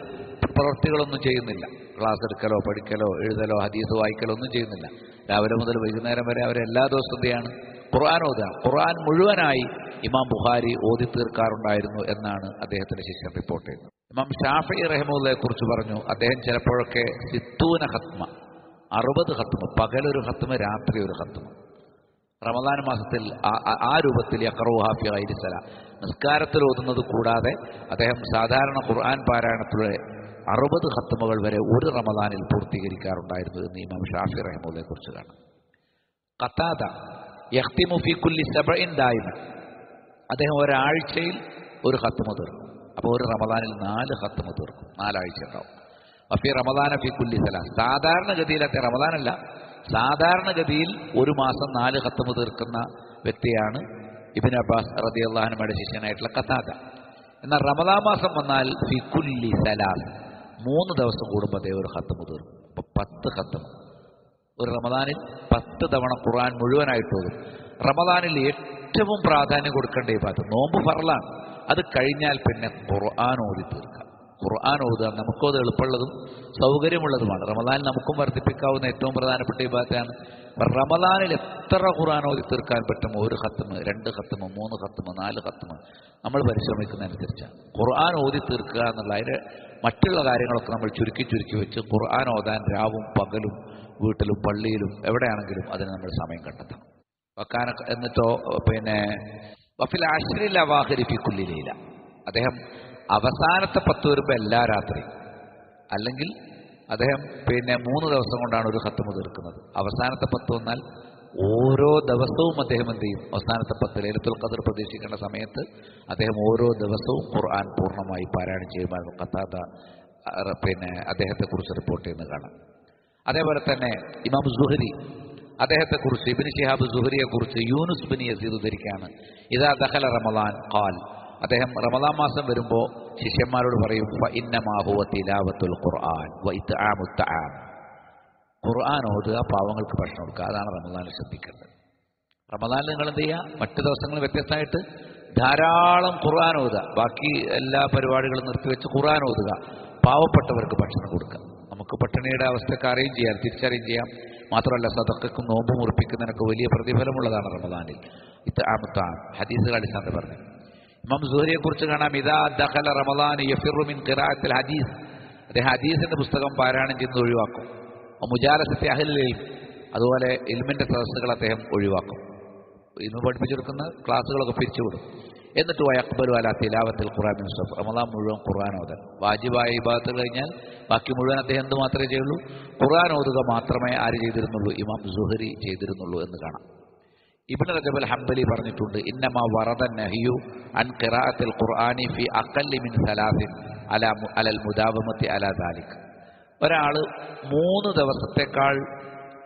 പ്രവൃത്തികളൊന്നും ചെയ്യുന്നില്ല. ക്ലാസ് എടുക്കലോ പഠിക്കലോ എഴുതലോ ഹദീസ് വായിക്കലോ ഒന്നും ചെയ്യുന്നില്ല. രാവിലെ മുതൽ വൈകുന്നേരം വരെ അവരെല്ലാ ദിവസവും എന്തെയാണ്? ഖുർആൻ ഓതുകയാണ്. ഖുർആൻ മുഴുവനായി ഇമാം ബുഖാരി ഓതി തീർക്കാറുണ്ടായിരുന്നു എന്നാണ് അദ്ദേഹത്തിന്റെ ശിഷ്യൻ റിപ്പോർട്ട് ചെയ്യുന്നത്. ഇമാം ഷാഫിഈ റഹിമഹുള്ളയെ കുറിച്ച് പറഞ്ഞു, അദ്ദേഹം ചിലപ്പോഴൊക്കെ 60 ഖത്മ, 60 ഖത്മ, പകലൊരു ഖത്മ, രാത്രി ഒരു ഖത്മ, റമദാൻ മാസത്തിൽ ആ രൂപത്തിൽ യഖറഉഹാ ഫീ ഗൈരി സലാ, നിസ്കാരത്തിൽ ഓതുന്നത് കൂടാതെ അദ്ദേഹം സാധാരണ ഖുർആൻ പാരായണത്തിലൂടെ 60 ഖത്മുകൾ വരെ ഒരു റമദാനിൽ പൂർത്തീകരിക്കാറുണ്ടായിരുന്നു എന്ന് ഇമാം ഷാഫിഈ റഹിമഹുള്ളയെ കുറിച്ച് കാണാം. ഖതാദ യഖ്തിമു ഫീ കുല്ലി സബഇൻ ദായിമൻ, അദ്ദേഹം ഒരാഴ്ചയിൽ ഒരു ഖത്മ തീർക്കും. അപ്പോൾ ഒരു റമദാനിൽ 4 ഖത്മ തീർക്കും, 4 ആഴ്ച ഉണ്ടാവും. ഫീ റമദാന ഫീ കുല്ലി സലാ, സാധാരണഗതിയിൽ റമദാനല്ല, സാധാരണഗതിയിൽ ഒരു മാസം 4 ഖത്മ തീർക്കുന്ന വ്യക്തിയാണ് ഇബ്നു അബ്ബാസ് റളിയല്ലാഹു അൻഹുയുടെ ശിഷ്യനായിട്ടുള്ള ഖതാദ. എന്നാൽ റമദാൻ മാസം വന്നാൽ ഫീ കുല്ലി സലാസ്, 3 ദിവസം കൂടുമ്പോൾ അദ്ദേഹം ഒരു ഖത്മ തീർക്കും. അപ്പോൾ 10 ഖത്മ ഒരു റമദാനിൽ 10 തവണ ഖുർആൻ മുഴുവനായിട്ട് ഓതും. റമദാനിൽ ഏറ്റവും പ്രാധാന്യം കൊടുക്കേണ്ട ഇബാദത്ത് നോമ്പ് ഫർളാണ്. അത് കഴിഞ്ഞാൽ പിന്നെ ഖുർആൻ ഓതി തീർക്കാം. ഖുർആൻ ഓതുക നമുക്കത് എളുപ്പമുള്ളതും സൗകര്യമുള്ളതുമാണ്. റമദാനിൽ നമുക്കും വർദ്ധിപ്പിക്കാവുന്ന ഏറ്റവും പ്രധാനപ്പെട്ട ഇബാദത്താണ്. റമദാനിൽ എത്ര ഖുർആൻ ഓതി തീർക്കാൻ പറ്റും? 1 ഖത്മ, 2 ഖത്മ, 3 ഖത്മ, 4 ഖത്മ, നമ്മൾ പരിശ്രമിക്കുന്നതനുസരിച്ചാണ്. ഖുർആൻ ഓതി തീർക്കുക എന്നുള്ള അതിൻ്റെ മറ്റുള്ള കാര്യങ്ങളൊക്കെ നമ്മൾ ചുരുക്കി വെച്ച് ഖുർആൻ ഓതാൻ രാവും പകലും വീട്ടിലും പള്ളിയിലും എവിടെയാണെങ്കിലും അതിന് നമ്മൾ സമയം കണ്ടെത്തണം. വക്കാന എന്നിട്ടോ പിന്നെ വഫിൽ അശ്രിൽ അവാഖിരി ഫീ കുല്ലി ലൈല, അദ്ദേഹം അവസാനത്തെ 10 വരുമ്പോൾ എല്ലാ രാത്രി, അല്ലെങ്കിൽ അദ്ദേഹം പിന്നെ 3 ദിവസം കൊണ്ടാണ് ഒരു ഖത്മ തീർക്കുന്നത്. അവസാനത്തെ 10 വന്നാൽ ഓരോ ദിവസവും അദ്ദേഹം എന്ത് ചെയ്യും? അവസാനത്തെ 10 ലൈലത്തുൽ ഖദ്ർ പ്രതീക്ഷിക്കേണ്ട സമയത്ത് അദ്ദേഹം ഓരോ ദിവസവും ഖുർആൻ പൂർണ്ണമായി പാരായണം ചെയ്യുമായിരുന്നു. ഖതാദ പിന്നെ അദ്ദേഹത്തെക്കുറിച്ച് റിപ്പോർട്ട് ചെയ്യുന്നത് കാണാം. അതേപോലെ തന്നെ ഇമാം സുഹരി അദ്ദേഹത്തെക്കുറിച്ച്, ഇബ്നു ശിഹാബ് സുഹരിയെക്കുറിച്ച് യൂനുസ് ബിൻ യസീദ് ഉദ്ധരിക്കുകയാണ്, ഇദാ ദഖല റമളാൻ ഖാൽ, അദ്ദേഹം റമളാൻ മാസം വരുമ്പോൾ ശിഷ്യന്മാരോട് പറയും, ഫഇന്നമാ ഹുവ തിലാവത്തുൽ ഖുർആൻ വ ഇത്ആമുത് തആം, ഖുർആൻ ഓതുക, പാവങ്ങൾക്ക് ഭക്ഷണം കൊടുക്കുക, അതാണ് റമളാനിൽ ശ്രദ്ധിക്കേണ്ടത്. റമളാനിൽ നിങ്ങൾ എന്ത് ചെയ്യുക? മറ്റു ദിവസങ്ങളിൽ വ്യത്യസ്തമായിട്ട് ധാരാളം ഖുർആൻ ഓതുക, ബാക്കി എല്ലാ പരിപാടികളും നിർത്തിവെച്ച് ഖുർആൻ ഓതുക, പാവപ്പെട്ടവർക്ക് ഭക്ഷണം കൊടുക്കുക. നമുക്ക് പട്ടിണിയുടെ അവസ്ഥയൊക്കെ അറിയുകയും ചെയ്യാം, തിരിച്ചറിയുകയും ചെയ്യാം. മാത്രമല്ല സദഖക്കും നോമ്പ് മുറിപ്പിക്കുന്നതിനൊക്കെ വലിയ പ്രതിഫലമുള്ളതാണ് റമദാനിൽ. ഇത്ആമുത് തആം ഹദീസുകൾ അടിസ്ഥാനത്തിൽ പറഞ്ഞു. ഇമാം സുഹരിയെ കുറിച്ച് കാണാം, ഇദാ ദഖല റമളാൻ യഫിറു മിൻ ഖിറാഅത്തിൽ ഹദീസ്, അദ്ദേഹം ഹദീസിന്റെ പുസ്തകം പാരായണം ചെയ്യുന്നത് ഒഴിവാക്കും. മുജാലസത്തി അഹ്ലിൽ ഇൽം, അതുപോലെ ഇൽമിന്റെ സദസ്സുകൾ അദ്ദേഹം ഒഴിവാക്കും. ഇന്ന് പഠിപ്പിച്ചെടുക്കുന്ന ക്ലാസ്സുകളൊക്കെ പിരിച്ചുവിടും. എന്നിട്ട് വയഖ്ബലു അലാ തിലാവത്തിൽ ഖുർആൻ മിൻ സഫ്, റമളാൻ മുഴുവൻ ഖുർആൻ ഓതാൻ, വാജിബായ ഇബാദത്ത് കഴിഞ്ഞാൽ ബാക്കി മുഴുവൻ അദ്ദേഹം എന്ത് മാത്രമേ ചെയ്യുള്ളൂ? ഖുർആൻ ഓതുക മാത്രമേ ആര് ചെയ്തിരുന്നുള്ളൂ? ഇമാം സുഹരി ചെയ്തിരുന്നുള്ളൂ എന്ന് കാണാം. ഇബ്നു റജബ് അൽ ഹംബലി പറഞ്ഞിട്ടുണ്ട്, ഇന്നമാ വറദ നഹിയു അൻ ഖിറാഅത്തിൽ ഖുർആനി ഫി അഖല്ലി മിൻ സലാസിൻ അലൽ മുദാവമത്തി അലാ ദാലിക്, ഒരാൾ 3 ദിവസത്തേക്കാൾ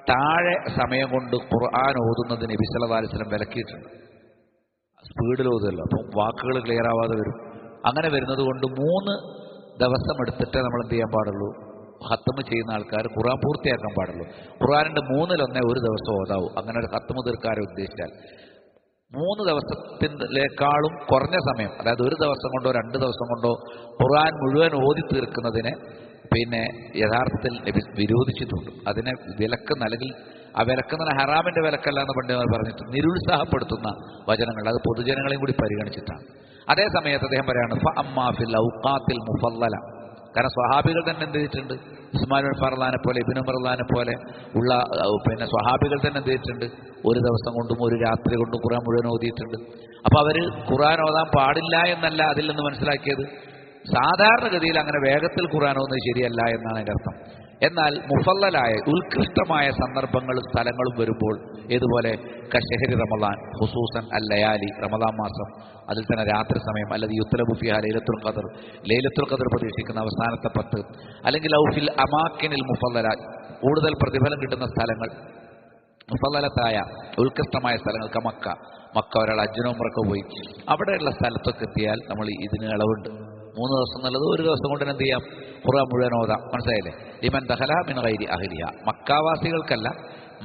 താഴെ സമയം കൊണ്ട് ഖുർആൻ ഓതുന്നതിന് നബി സല്ലല്ലാഹു അലൈഹി വസല്ലം വിലക്കിയിട്ടുണ്ട്. സ്പീഡിൽ ഓതുമല്ലോ, അപ്പം വാക്കുകൾ ക്ലിയർ ആവാതെ വരും. അങ്ങനെ വരുന്നത് കൊണ്ട് 3 ദിവസം എടുത്തിട്ടേ നമ്മൾ എന്ത് ചെയ്യാൻ പാടുള്ളൂ? ഖത്മ ചെയ്യുന്ന ആൾക്കാർ ഖുർആൻ പൂർത്തിയാക്കാൻ പാടുള്ളൂ. ഖുർആനിന്റെ 1/3 ഒരു ദിവസം ഓതാവൂ. അങ്ങനെ ഒരു ഖത്മ തീർക്കാരെ ഉദ്ദേശിച്ചാൽ 3 ദിവസത്തിലേക്കാളും കുറഞ്ഞ സമയം, അതായത് 1 ദിവസം കൊണ്ടോ 2 ദിവസം കൊണ്ടോ ഖുർആൻ മുഴുവൻ ഓതി തീർക്കുന്നതിനെ പിന്നെ യഥാർത്ഥത്തിൽ വിരോധിച്ചിട്ടുണ്ട്. അതിനെ വിലക്ക് നൽകി, ആ വിലക്കുന്ന ഹറാമിന്റെ വിലക്കല്ല എന്ന് പണ്ഡിതന്മാർ പറഞ്ഞിട്ട് നിരുത്സാഹപ്പെടുത്തുന്ന വചനങ്ങൾ, അത് പൊതുജനങ്ങളെയും കൂടി പരിഗണിച്ചിട്ടാണ്. അതേ സമയത്ത് അദ്ദേഹം പറയാണ് ഫഅമ്മാ ഫിൽ ഔഖാത്തിൽ മുഫല്ലല, കാരണം സ്വഹാബികൾ തന്നെ എന്ത് ചെയ്തിട്ടുണ്ട്? ഉസ്മാൻ ബിൻ ഫർലാനെ പോലെ, ഇബ്നു ഉമർലാനെ പോലെ ഉള്ള പിന്നെ സ്വഹാബികൾ തന്നെ എന്ത് ചെയ്തിട്ടുണ്ട്? 1 ദിവസം കൊണ്ടും 1 രാത്രി കൊണ്ടും ഖുർആൻ മുഴുവൻ ഓതിയിട്ടുണ്ട്. അപ്പോൾ അവർ ഖുർആൻ ഓതാൻ പാടില്ല എന്നല്ല അതിൽ നിന്ന് മനസ്സിലാക്കിയത്. സാധാരണഗതിയിൽ അങ്ങനെ വേഗത്തിൽ ഖുർആൻ ഓതുന്നത് ശരിയല്ല എന്നാണ് അതിൻ്റെ അർത്ഥം. എന്നാൽ മുഫല്ലലായ ഉത്കൃഷ്ടമായ സന്ദർഭങ്ങളും സ്ഥലങ്ങളും വരുമ്പോൾ, ഏതുപോലെ കശഹരി റമളാൻ, ഖുസൂസൻ അൽ ലയാലി, റമളാൻ മാസം, അതിൽ തന്നെ രാത്രി സമയം, അല്ലെങ്കിൽ യുത്ലബു ഫിഹാ ലൈലത്തുൽ ഖദർ, ലൈലത്തുൽ ഖദർ പ്രതീക്ഷിക്കുന്ന അവസാനത്തെ 10, അല്ലെങ്കിൽ ഔഫിൽ അമാക്കിനിൽ മുഫല്ലല, കൂടുതൽ പ്രതിഫലം കിട്ടുന്ന സ്ഥലങ്ങൾ, മുഫല്ലലത്തായ ഉത്കൃഷ്ടമായ സ്ഥലങ്ങൾക്ക് മക്ക ഒരാൾ ഹജ്ജിനോ ഉംറയ്ക്കോ പോയി അവിടെയുള്ള സ്ഥലത്തൊക്കെ എത്തിയാൽ നമ്മൾ ഇതിന് ഇളവുണ്ട്. 3 ദിവസം എന്നുള്ളത് 1 ദിവസം കൊണ്ട് എന്ത് ചെയ്യാം? ഖുർആൻ മുഴുവൻ ഓതാം. മനസ്സിലായില്ലേ? ലിമൻ ദഖല മിൻ ഗൈരി അഹ്ലിഹ, മക്കാവാസികൾക്കല്ല,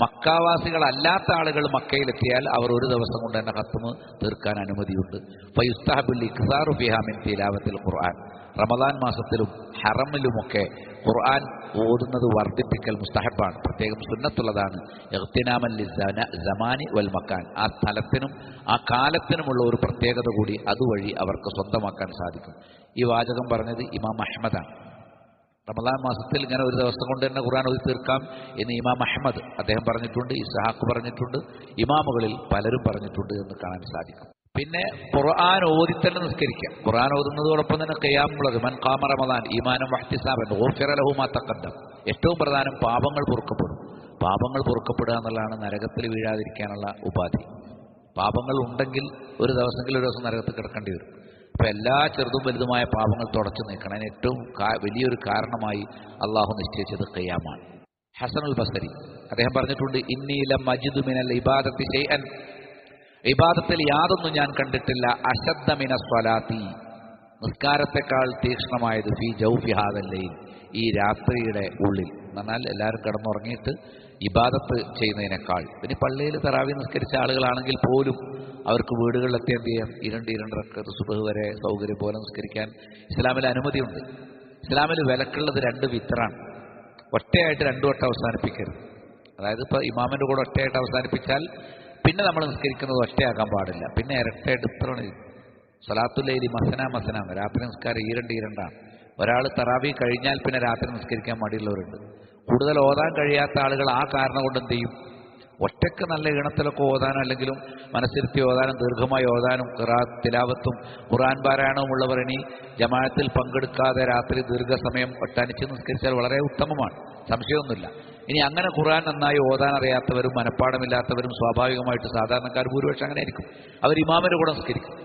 മക്കാവാസികളല്ലാത്ത ആളുകൾ മക്കയിലെത്തിയാൽ അവർ 1 ദിവസം കൊണ്ട് തന്നെ ഖത്മ തീർക്കാൻ അനുമതിയുണ്ട്. ഫയുസ്തഹബുൽ ഇക്സാറു ഫിഹാ മിൻ തിലാവത്തിൽ ഖുർആൻ, റമദാൻ മാസത്തിലും ഹറമിലുമൊക്കെ ഖുർആൻ ഓതുന്നത് വർദ്ധിപ്പിക്കൽ മുസ്തഹബാണ്, പ്രത്യേകം സുന്നത്തുള്ളതാണ്. ഇഗ്തിനാമൻ ലിസ്സമാനി വൽ മക്കാൻ, ആ സ്ഥലത്തിനും ആ കാലത്തിനുമുള്ള ഒരു പ്രത്യേകത കൂടി അതുവഴി അവർക്ക് സ്വന്തമാക്കാൻ സാധിക്കും. ഈ വാചകം പറഞ്ഞത് ഇമാം അഹ്മദാണ്. റമദാൻ മാസത്തിൽ ഇങ്ങനെ ഒരു ദിവസം കൊണ്ട് തന്നെ ഖുർആൻ ഓതി തീർക്കാം എന്ന് ഇമാം അഹ്മദ് അദ്ദേഹം പറഞ്ഞിട്ടുണ്ട്, ഇസ്ഹാഖ് പറഞ്ഞിട്ടുണ്ട്, ഇമാമുകളിൽ പലരും പറഞ്ഞിട്ടുണ്ട് എന്ന് കാണാൻ സാധിക്കും. പിന്നെ ഖുർആൻ ഓതി തന്നെ നിസ്കരിക്കാം. ഖുർആൻ ഓതുന്നതോടൊപ്പം തന്നെ ഖിയാമുള്ളത് മൻ ഖാമ റമദാൻ ഈമാനം വഹ്തിസാബൻ ഗുഫിറ ലഹു മാ തഖദ്ദം. ഏറ്റവും പ്രധാനം പാപങ്ങൾ പൊറുക്കപ്പെടും. പാപങ്ങൾ പൊറുക്കപ്പെടുക എന്നുള്ളതാണ് നരകത്തിൽ വീഴാതിരിക്കാനുള്ള ഉപാധി. പാപങ്ങൾ ഉണ്ടെങ്കിൽ ഒരു ദിവസം നരകത്തിൽ കിടക്കേണ്ടി വരും. അപ്പോൾ എല്ലാ ചെറുതും വലുതുമായ പാപങ്ങൾ തുടച്ചു നീക്കണം. അതിന് ഏറ്റവും വലിയൊരു കാരണമായി അള്ളാഹു നിശ്ചയിച്ചത് ഖിയാമാണ്. ഹസനുൽ ബസരി അദ്ദേഹം പറഞ്ഞിട്ടുണ്ട്, ഇന്നി ലം അജിദു മിനൽ ഇബാദത്തി ശൈഅൻ, ഇബാദത്തിൽ യാതൊന്നും ഞാൻ കണ്ടിട്ടില്ല അശദ്ദ മിന സ്വലാത്തി, നിസ്കാരത്തെക്കാൾ തീക്ഷ്ണമായത് ഫീ ജൗഫി ഹാദൽ ലൈൽ, ഈ രാത്രിയുടെ ഉള്ളിൽ. എന്നാൽ എല്ലാവരും കിടന്നുറങ്ങിയിട്ട് ഇബാദത്ത് ചെയ്യുന്നതിനേക്കാൾ. ഇനി പള്ളിയിൽ തറാവി നിസ്കരിച്ച ആളുകളാണെങ്കിൽ പോലും അവർക്ക് വീടുകളിലെത്തി എന്ത് ചെയ്യാം, 2 റക്അത്ത് സുബ്ഹ് വരെ സൗകര്യം പോലെ നിസ്കരിക്കാൻ ഇസ്ലാമിൽ അനുമതിയുണ്ട്. ഇസ്ലാമിൽ വിലക്കുള്ളത് 2 വിത്റാണ്. ഒറ്റയായിട്ട് 2 വട്ടം അവസാനിപ്പിക്കരുത്. അതായത് ഇപ്പോൾ ഇമാമിൻ്റെ കൂടെ ഒറ്റയായിട്ട് അവസാനിപ്പിച്ചാൽ പിന്നെ നമ്മൾ നിസ്കരിക്കുന്നത് ഒറ്റയാക്കാൻ പാടില്ല, പിന്നെ ഇരട്ടയായിട്ട് ഇത്രയാണ്. സ്വലാത്തുൽ ലൈലി മസന, രാത്രി നിസ്കാരം 2 ഒരാൾ തറാവി കഴിഞ്ഞാൽ പിന്നെ രാത്രി നിസ്കരിക്കാൻ മടിയുള്ളവരുണ്ട്. കൂടുതൽ ഓതാൻ കഴിയാത്ത ആളുകൾ ആ കാരണം കൊണ്ട് എന്ത് ചെയ്യും, ഒറ്റയ്ക്ക് നല്ല ഈണത്തിലൊക്കെ ഓതാനും അല്ലെങ്കിലും മനസ്സിരുത്തി ഓതാനും ദീർഘമായി ഓതാനും തിലാവത്തും ഖുർആൻ പാരായണവും ഉള്ളവർ ഇനി ജമാഅത്തിൽ പങ്കെടുക്കാതെ രാത്രി ദീർഘസമയം ഒട്ടനിച്ച് നിസ്കരിച്ചാൽ വളരെ ഉത്തമമാണ്, സംശയമൊന്നുമില്ല. ഇനി അങ്ങനെ ഖുർആൻ നന്നായി ഓതാൻ അറിയാത്തവരും മനഃപ്പാടമില്ലാത്തവരും സ്വാഭാവികമായിട്ട് സാധാരണക്കാർ ഭൂരിപക്ഷം അങ്ങനെ ആയിരിക്കും. അവർ ഇമാമിൻ്റെ കൂടെ നിസ്കരിക്കും.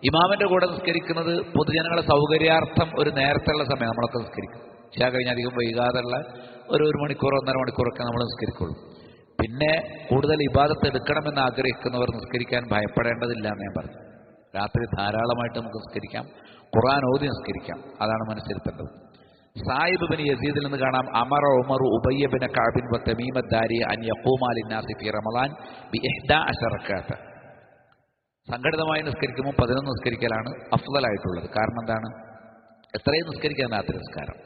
ഇമാമിൻ്റെ കൂടെ നിസ്കരിക്കുന്നത് പൊതുജനങ്ങളുടെ സൗകര്യാർത്ഥം ഒരു നേരത്തുള്ള സമയം നമ്മളൊക്കെ നിസ്കരിക്കും. ഇശാ കഴിഞ്ഞ് അധികം വൈകാതെയുള്ള ഒരു മണിക്കൂറോ 1.5 മണിക്കൂറൊക്കെ നമ്മൾ നിസ്കരിക്കുള്ളൂ. പിന്നെ കൂടുതൽ ഇബാദത്ത് എടുക്കണമെന്ന് ആഗ്രഹിക്കുന്നവർ നിസ്കരിക്കാൻ ഭയപ്പെടേണ്ടതില്ല എന്ന് ഞാൻ പറഞ്ഞു. രാത്രി ധാരാളമായിട്ട് നമുക്ക് നിസ്കരിക്കാം, ഖുർആൻ ഓതി നിസ്കരിക്കാം. അതാണ് മനസ്സിരുത്തേണ്ടത്. സായിബ് ബിൻ യസീദിൽ നിന്ന് കാണാം, അമറ ഉമർ ഉബയ്യ ബിൻ കഅബിൻ വ തമീമ ദാരി അൻ യഖൂമ ലിന്നാസി ഫി റമളാൻ ബി 11 റക്അത്ത്. സംഘടിതമായി നിസ്കരിക്കുമ്പോൾ 11 നിസ്കരിക്കലാണ് അഫ്ളലായിട്ടുള്ളത്. കാരണം എന്താണ്, എത്രയും നിസ്കരിക്കാൻ രാത്രി നിസ്കാരം.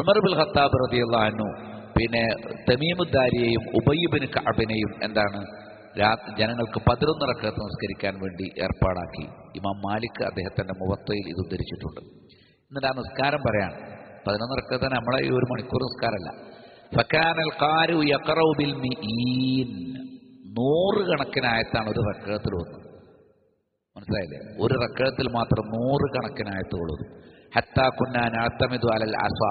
ഉമർ ബിൻ ഖത്താബ് റളിയല്ലാഹു അൻഹു പിന്നെ തമീമുദ്ദാരിയെയും ഉബയ്യ ബിൻ കഅബിനെയും എന്താണ് ജനങ്ങൾക്ക് 11 റക്അത്ത് നിസ്കരിക്കാൻ വേണ്ടി ഏർപ്പാടാക്കി. ഇമാം മാലിക് അദ്ദേഹത്തിന്റെ മുവത്തയിൽ ഇത് ഉദ്ധരിച്ചിട്ടുണ്ട്. എന്നിട്ട് ആ നിസ്കാരം പറയാൻ 11 റക്അത്ത് നമ്മളെ ഈ 1 മണിക്കൂർ നിസ്കാരമല്ല. ഫകാനൽ ഖാരിഉ യഖറഉ ബിൽ മിഈൻ, 100 കണക്കിന് ആയത്താണ് ഒരു റക്അത്തിൽ വന്നത്. മനസ്സിലായില്ലേ? ഒരു റക്അത്തിൽ മാത്രം 100 കണക്കിന് ആയത്തുള്ളത്. ഹത്താ കുന്നാ നഅ്തമിദു അലൽ അസ,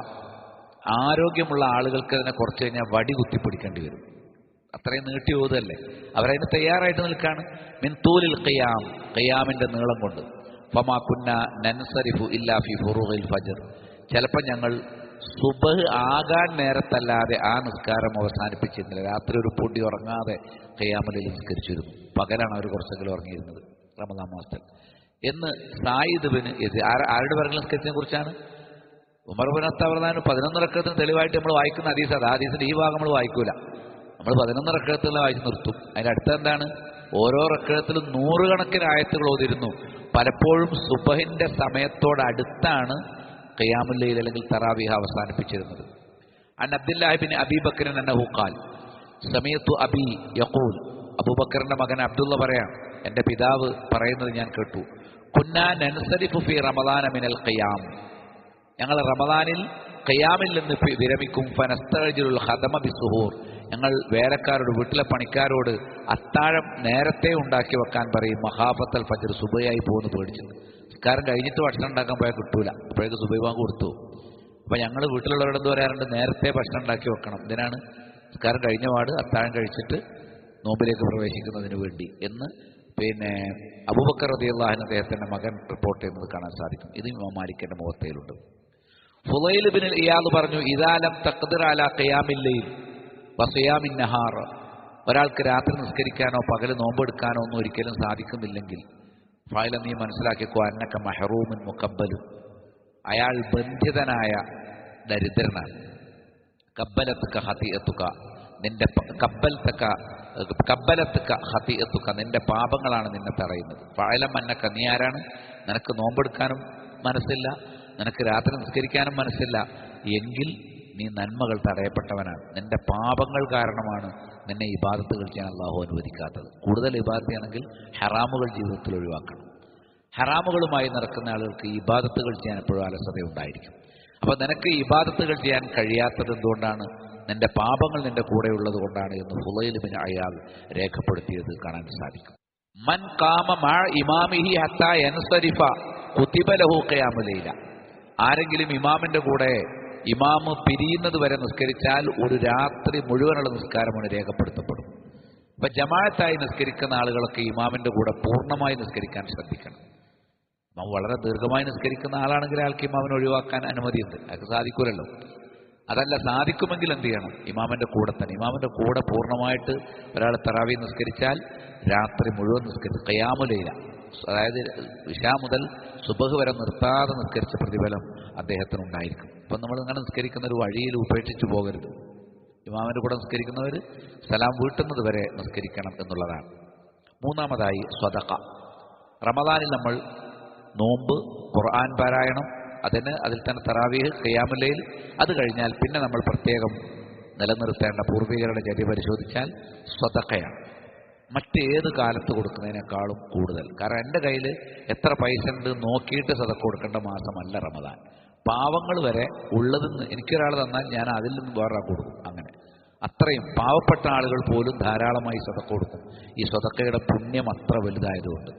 ആരോഗ്യമുള്ള ആളുകൾക്ക് അതിനെ കുറച്ച് കഴിഞ്ഞാൽ വടി കുത്തിപ്പിടിക്കേണ്ടി വരും. അത്രയും നീട്ടി ഓതല്ലേ, അവരതിന് തയ്യാറായിട്ട് നിൽക്കുകയാണ്. മിൻ തൂലിൽ ഖിയാം, ഖിയാമിന്റെ നീളം കൊണ്ട്. ഫമാ കുന്നാ നൻസരിഫു ഇല്ലാ ഫി ഫുറൂഇൽ ഫജ്ർ, ചിലപ്പോൾ ഞങ്ങൾ സുബഹ് ആകാൻ നേരത്തല്ലാതെ ആ നിസ്കാരം അവസാനിപ്പിച്ചിരുന്നില്ല. രാത്രി ഒരു പൊടി ഉറങ്ങാതെ ഖിയാമുൽ ലൈൽ നിസ്കരിച്ചിരുന്നു. പകലാണ് അവർ കുറച്ചെങ്കിലും ഉറങ്ങിയിരുന്നത് റമദാൻ മാസത്തിൽ എന്ന് സായിദ് ബിൻ യസീദ്. ആരുടെ പറഞ്ഞ നിസ്കരിച്ചതിനെ കുറിച്ചാണ്? ഉമർ ബിൻ ഖത്താബ് റളിയല്ലാഹു അൻഹു 11 റക്അത്തിന് തെളിവായിട്ട് നമ്മൾ വായിക്കുന്ന ഹദീസ് അത്. ഹദീസിന്റെ ഈ ഭാഗം നമ്മൾ വായിക്കൂല, നമ്മൾ 11 റക്അത്തുള്ള വായിച്ച് നിർത്തും. അതിന്റെ അടുത്ത് എന്താണ്, ഓരോ റക്അത്തിലും 100 കണക്കിന് ആയത്തുകൾ ഓതിരുന്നു. പലപ്പോഴും സുബഹിന്റെ സമയത്തോടടുത്താണ് ഖിയാമുൽ ലൈൽ അല്ലെങ്കിൽ തറാവീഹ് അവസാനിപ്പിച്ചിരുന്നത്. അൻ അബ്ദുല്ലാഹി ബിൻ അബീ ബക്കർ അന്നഹു ഖാൽ സമീഅതു അബി യഖൂൽ, അബൂബക്കറിന്റെ മകൻ അബ്ദുള്ള പറയാം, എൻ്റെ പിതാവ് പറയുന്നത് ഞാൻ കേട്ടു. കുന്നാ നൻസരിഫു ഫി റമളാന മിനൽ ഖിയാം, ഞങ്ങൾ റമളാനിൽ ഖിയാമിൽ നിന്ന് വിരമിക്കും. ഫനസ്തഅജിലുൽ ഖദമ ബിസ്സുഹൂർ, ഞങ്ങൾ വേലക്കാരോട് വീട്ടിലെ പണിക്കാരോട് അത്താഴം നേരത്തെ ഉണ്ടാക്കി വെക്കാൻ പറയും. മഹാഫത്തൽ ഫജ്ർ, സുബഹിയായി പോകുന്നു പേടിച്ചു. നിസ്കാരം കഴിഞ്ഞിട്ട് ഭക്ഷണം ഉണ്ടാക്കാൻ പോയാൽ കിട്ടൂല, അപ്പോഴേക്ക് സുബഹി ബാങ്ക് കൊടുത്തു. അപ്പം ഞങ്ങൾ വീട്ടിലുള്ളവരോട് എന്ത് പറയാറുണ്ട്, നേരത്തെ ഭക്ഷണം ഉണ്ടാക്കി വെക്കണം. ഇതിനാണ് നിസ്കാരം കഴിഞ്ഞ പാട് അത്താഴം കഴിച്ചിട്ട് നോമ്പിലേക്ക് പ്രവേശിക്കുന്നതിന് വേണ്ടി എന്ന് പിന്നെ അബൂബക്കർ റളിയല്ലാഹു അൻഹു അദ്ദേഹത്തിന്റെ മകൻ റിപ്പോർട്ട് ചെയ്യുന്നത് കാണാൻ സാധിക്കും. ഇത് ഇമാം മാലിക്കിന്റെ മുവത്തയിലുണ്ട്. ഫുളൈൽ ബിൻ ഇയാദ് പറഞ്ഞു, ഇദാ ലം തഖ്ദിർ അലാ ഖിയാമിൽ ലൈൽ വസിയാമിൻ നഹാർ, ഒരാൾക്ക് രാത്രി നിസ്കരിക്കാനോ പകൽ നോമ്പെടുക്കാനോ ഒന്നും ഒരിക്കലും സാധിക്കുന്നില്ലെങ്കിൽ ഫായില നീ മനസ്സിലാക്കിക്കോ, അന്നക മഹറൂമുൻ മുഖബ്ബലും, അയാൾ ബന്ധിതനായ ദരിദ്രനാണ്. കബ്ബലത്തുക ഹതിയത്തുക, നിന്റെ കബ്ബലത്തുക ഹതിയത്തുക, നിന്റെ പാപങ്ങളാണ് നിന്നെ തടയുന്നത്. ഫഅലം അന്നക, നീ ആരാണ്, നിനക്ക് നോമ്പെടുക്കാനും മനസ്സില്ല, നിനക്ക് രാത്രി നിസ്കരിക്കാനും മനസ്സില്ല, എങ്കിൽ നീ നന്മകൾ തടയപ്പെട്ടവനാണ്. നിന്റെ പാപങ്ങൾ കാരണമാണ് നിന്നെ ഇബാദത്തുകൾ ചെയ്യാൻ അള്ളാഹു അനുവദിക്കാത്തത്. കൂടുതൽ ഇബാദത്ത് ചെയ്യണമെങ്കിൽ ഹറാമുകൾ ജീവിതത്തിൽ ഒഴിവാക്കണം. ഹറാമുകളുമായി നടക്കുന്ന ആളുകൾക്ക് ഇബാദത്തുകൾ ചെയ്യാൻ എപ്പോഴും അലസത ഉണ്ടായിരിക്കും. അപ്പോൾ നിനക്ക് ഇബാദത്തുകൾ ചെയ്യാൻ കഴിയാത്തത് എന്തുകൊണ്ടാണ്? നിന്റെ പാപങ്ങൾ നിന്റെ കൂടെ ഉള്ളത് കൊണ്ടാണ് എന്ന് ഫുളൈൽ ബിൻ അയാദ് രേഖപ്പെടുത്തിയത് കാണാൻ സാധിക്കും. മൻ ഖാമ മഅ ഇമാമിഹി ഹത്താ യൻസരിഫ കുതിബ ലഹു ഖിയാമുൽ ലൈല. ആരെങ്കിലും ഇമാമിന്റെ കൂടെ ഇമാമ് പിരിയുന്നത് വരെ നിസ്കരിച്ചാൽ ഒരു രാത്രി മുഴുവനുള്ള നിസ്കാരമാണ് രേഖപ്പെടുത്തപ്പെടും. അപ്പൊ ജമാഅത്തായി നിസ്കരിക്കുന്ന ആളുകളൊക്കെ ഇമാമിന്റെ കൂടെ പൂർണ്ണമായി നിസ്കരിക്കാൻ ശ്രദ്ധിക്കണം. ഇമാം വളരെ ദീർഘമായി നിസ്കരിക്കുന്ന ആളാണെങ്കിൽ അയാൾക്ക് ഇമാമിനെ ഒഴിവാക്കാൻ അനുമതിയുണ്ട്. അയാൾക്ക് സാധിക്കൂലല്ലോ. അതല്ല, സാധിക്കുമെങ്കിൽ എന്ത് ചെയ്യണം? ഇമാമിന്റെ കൂടെ തന്നെ. ഇമാമിന്റെ കൂടെ പൂർണ്ണമായിട്ട് ഒരാൾ തറാവീഹ് നിസ്കരിച്ചാൽ രാത്രി മുഴുവൻ നിസ്കരിച്ച് ഖിയാമുൽ ലൈല, അതായത് ഇശാ മുതൽ സുബഹ് വരെ നിർത്താതെ നിസ്കരിച്ച പ്രതിഫലം അദ്ദേഹത്തിനുണ്ടായിരിക്കും. അപ്പം നമ്മൾ ഇങ്ങനെ നിസ്കരിക്കുന്ന ഒരു വഴിയിൽ ഉപേക്ഷിച്ചു പോകരുത്. ഇമാമിന്റെ കൂടെ നിസ്കരിക്കുന്നവർ സലാം വീട്ടുന്നത് വരെ നിസ്കരിക്കണം എന്നുള്ളതാണ്. മൂന്നാമതായി സ്വതഖ. റമദാനിൽ നമ്മൾ നോമ്പ്, ഖുർആൻ പാരായണം, അതിൽ തന്നെ തറാവീഹ്, ഖിയാമുൽ ലൈൽ, അത് കഴിഞ്ഞാൽ പിന്നെ നമ്മൾ പ്രത്യേകം നിലനിർത്തേണ്ട പൂർവികരുടെ ചര്യ പരിശോധിച്ചാൽ സ്വതഖയാണ്. മറ്റേത് കാലത്ത് കൊടുക്കുന്നതിനേക്കാളും കൂടുതൽ. കാരണം എൻ്റെ കയ്യിൽ എത്ര പൈസ ഉണ്ട് നോക്കിയിട്ട് സദഖ കൊടുക്കേണ്ട മാസമല്ല റമദാൻ. പാവങ്ങൾ വരെ ഉള്ളതിൽ നിന്ന് എനിക്കൊരാൾ തന്നാൽ ഞാൻ അതിൽ നിന്ന് വേറൊരാൾ കൊടുക്കും. അങ്ങനെ അത്രയും പാവപ്പെട്ട ആളുകൾ പോലും ധാരാളമായി സദഖ കൊടുക്കും. ഈ സദഖയുടെ പുണ്യം അത്ര വലുതായതുകൊണ്ട്.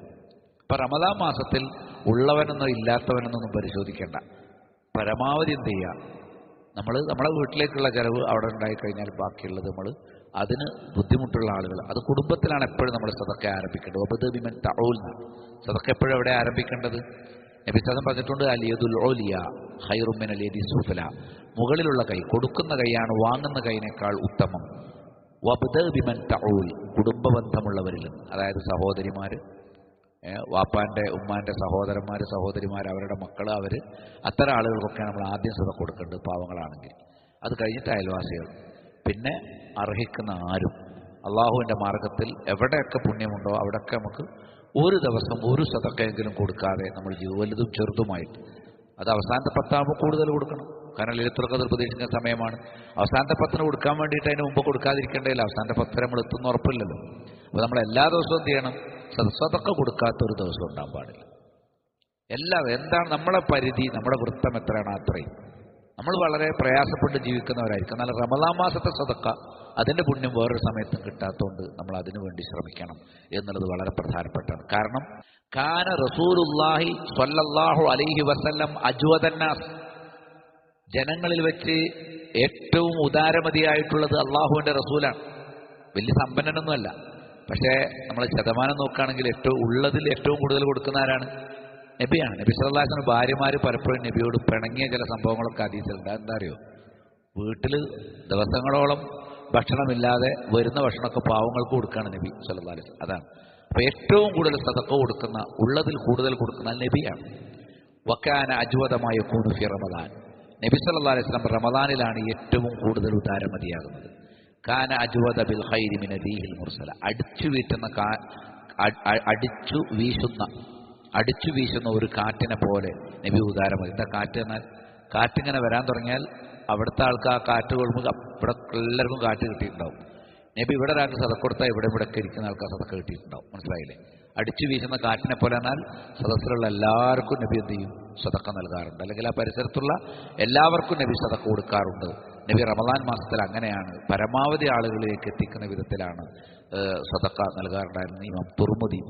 ഇപ്പം റമദാൻ മാസത്തിൽ ഉള്ളവനെന്നോ ഇല്ലാത്തവനെന്നൊന്നും പരിശോധിക്കേണ്ട. പരമാവധി എന്ത് ചെയ്യുക? നമ്മളെ വീട്ടിലേക്കുള്ള ചിലവ് അവിടെ ഉണ്ടായിക്കഴിഞ്ഞാൽ ബാക്കിയുള്ളത് നമ്മൾ അതിന് ബുദ്ധിമുട്ടുള്ള ആളുകൾ, അത് കുടുംബത്തിലാണ് എപ്പോഴും നമ്മൾ സദഖ ആരംഭിക്കേണ്ടത്. വബദ ബിമൻ തഊൽ. സദഖ എപ്പോഴും എവിടെ ആരംഭിക്കേണ്ടത്? നബി സല്ലല്ലാഹു അലൈഹി വസല്ലം പറഞ്ഞിട്ടുണ്ട്, അൽ യദുൽ ഉലിയ ഖൈറും മിനൽ യദി സുഫല. മുകളിലുള്ള കൈ, കൊടുക്കുന്ന കൈയാണ് വാങ്ങുന്ന കൈനേക്കാൾ ഉത്തമം. വബദ ബിമൻ തഊൽ. കുടുംബ ബന്ധമുള്ളവരിൽ, അതായത് സഹോദരിമാർ, വാപ്പാൻ്റെ ഉമ്മാൻ്റെ സഹോദരന്മാർ, സഹോദരിമാർ, അവരുടെ മക്കൾ, അവർ അത്തരം ആളുകൾക്കൊക്കെ നമ്മൾ ആദ്യം സദഖ കൊടുക്കേണ്ടത് പാവങ്ങളാണെങ്കിൽ. അത് കഴിഞ്ഞിട്ട് അയൽവാസികൾ, പിന്നെ അർഹിക്കുന്ന ആരും. അള്ളാഹുവിൻ്റെ മാർഗത്തിൽ എവിടെയൊക്കെ പുണ്യമുണ്ടോ അവിടെയൊക്കെ നമുക്ക് ഒരു ദിവസം ഒരു സദഖയെങ്കിലും കൊടുക്കാതെ നമ്മൾ വലുതും ചെറുതുമായിട്ട്. അത് അവസാനത്തെ പത്താകുമ്പോൾ കൂടുതൽ കൊടുക്കണം. കാരണം ലൈലത്തുൽ ഖദ്ർ പ്രതീക്ഷിക്കുന്ന സമയമാണ്. അവസാനത്തെ പത്തിന് കൊടുക്കാൻ വേണ്ടിയിട്ട് അതിന് മുമ്പ് കൊടുക്കാതിരിക്കേണ്ടതില്ല. അവസാനത്തെ പത്ത് നമ്മൾ എത്തുന്ന ഉറപ്പില്ലല്ലോ. അപ്പോൾ നമ്മൾ എല്ലാ ദിവസവും എന്ത് ചെയ്യണം? സദഖ കൊടുക്കാത്ത ഒരു ദിവസം ഉണ്ടാകാൻ പാടില്ല. എന്താണ് നമ്മളെ പരിധി, നമ്മുടെ വൃത്തം എത്രയാണ് അത്രയും. നമ്മൾ വളരെ പ്രയാസപ്പെട്ട് ജീവിക്കുന്നവരായിരിക്കും. എന്നാൽ റമദാൻ മാസത്തെ സദഖ അതിൻ്റെ പുണ്യം വേറൊരു സമയത്തും കിട്ടാത്തതുകൊണ്ട് നമ്മൾ അതിനു വേണ്ടി ശ്രമിക്കണം എന്നുള്ളത് വളരെ പ്രധാനപ്പെട്ടാണ്. കാരണം കാന റസൂലുള്ളാഹി സ്വല്ലല്ലാഹു അലൈഹി വസല്ലം അജ്വദന്നാസ്. ജനങ്ങളിൽ വെച്ച് ഏറ്റവും ഉദാരമതിയായിട്ടുള്ളത് അള്ളാഹുവിൻ്റെ റസൂലാണ്. വലിയ സമ്പന്നനൊന്നുമല്ല. പക്ഷേ നമ്മൾ ശതമാനം നോക്കുകയാണെങ്കിൽ ഉള്ളതിൽ ഏറ്റവും കൂടുതൽ കൊടുക്കുന്ന ആരാണ്? നബിയാണ്. നബി സല്ലല്ലാഹു അലൈഹി വസല്ലം ഭാര്യമാർ പലപ്പോഴും നബിയോട് പിണങ്ങിയ ചില സംഭവങ്ങളൊക്കെ ഹദീസിലുണ്ട്. എന്താ അറിയോ? വീട്ടിൽ ദിവസങ്ങളോളം ഭക്ഷണമില്ലാതെ വരുന്ന ഭക്ഷണമൊക്കെ പാവങ്ങൾക്ക് കൊടുക്കുകയാണ് നബി സല്ലല്ലാഹു അലൈഹി വസല്ലം. അതാണ്. അപ്പോൾ ഏറ്റവും കൂടുതൽ സദഖ കൊടുക്കുന്ന, ഉള്ളതിൽ കൂടുതൽ കൊടുക്കുന്ന നബിയാണ്. വക്കാന അജ്വദമായ യകൂനു ഫി റമദാൻ. നബി സല്ലല്ലാഹു അലൈഹി വസല്ലം റമദാനിലാണ് ഏറ്റവും കൂടുതൽ ഉദാരമതിയാകുന്നത്. കാന അജ്വദ ബിൽ ഖൈരി മിന റീഹിൽ മുർസല. അടിച്ചു വീശുന്ന ഒരു കാറ്റിനെ പോലെ നബി ഉദാരമതി. എന്താ കാറ്റ് എന്നാൽ? കാറ്റിങ്ങനെ വരാൻ തുടങ്ങിയാൽ അവിടുത്തെ ആൾക്ക് ആ കാറ്റ് കൊള്ളുമ്പോൾ ഇവിടെ എല്ലാവർക്കും കാറ്റ് കിട്ടിയിട്ടുണ്ടാവും. നബി ഇവിടെ ഒരാൾക്ക് സദഖ കൊടുത്താൽ ഇവിടെയൊക്കെ ഇരിക്കുന്ന ആൾക്കാർ സദഖ കിട്ടിയിട്ടുണ്ടാവും. മനസ്സിലായില്ലേ? അടിച്ചു വീശുന്ന കാറ്റിനെ പോലെ. എന്നാൽ സദസ്സിലുള്ള എല്ലാവർക്കും നബി എന്ത് ചെയ്യും? സദഖ നൽകാറുണ്ട്. അല്ലെങ്കിൽ ആ പരിസരത്തുള്ള എല്ലാവർക്കും നബി സദഖ കൊടുക്കാറുണ്ട്. നബി റമദാൻ മാസത്തിൽ അങ്ങനെയാണ് പരമാവധി ആളുകളിലേക്ക് എത്തിക്കുന്ന വിധത്തിലാണ് സദഖ നൽകാറുണ്ടായിരുന്നു. ഇമാം തുർമുദി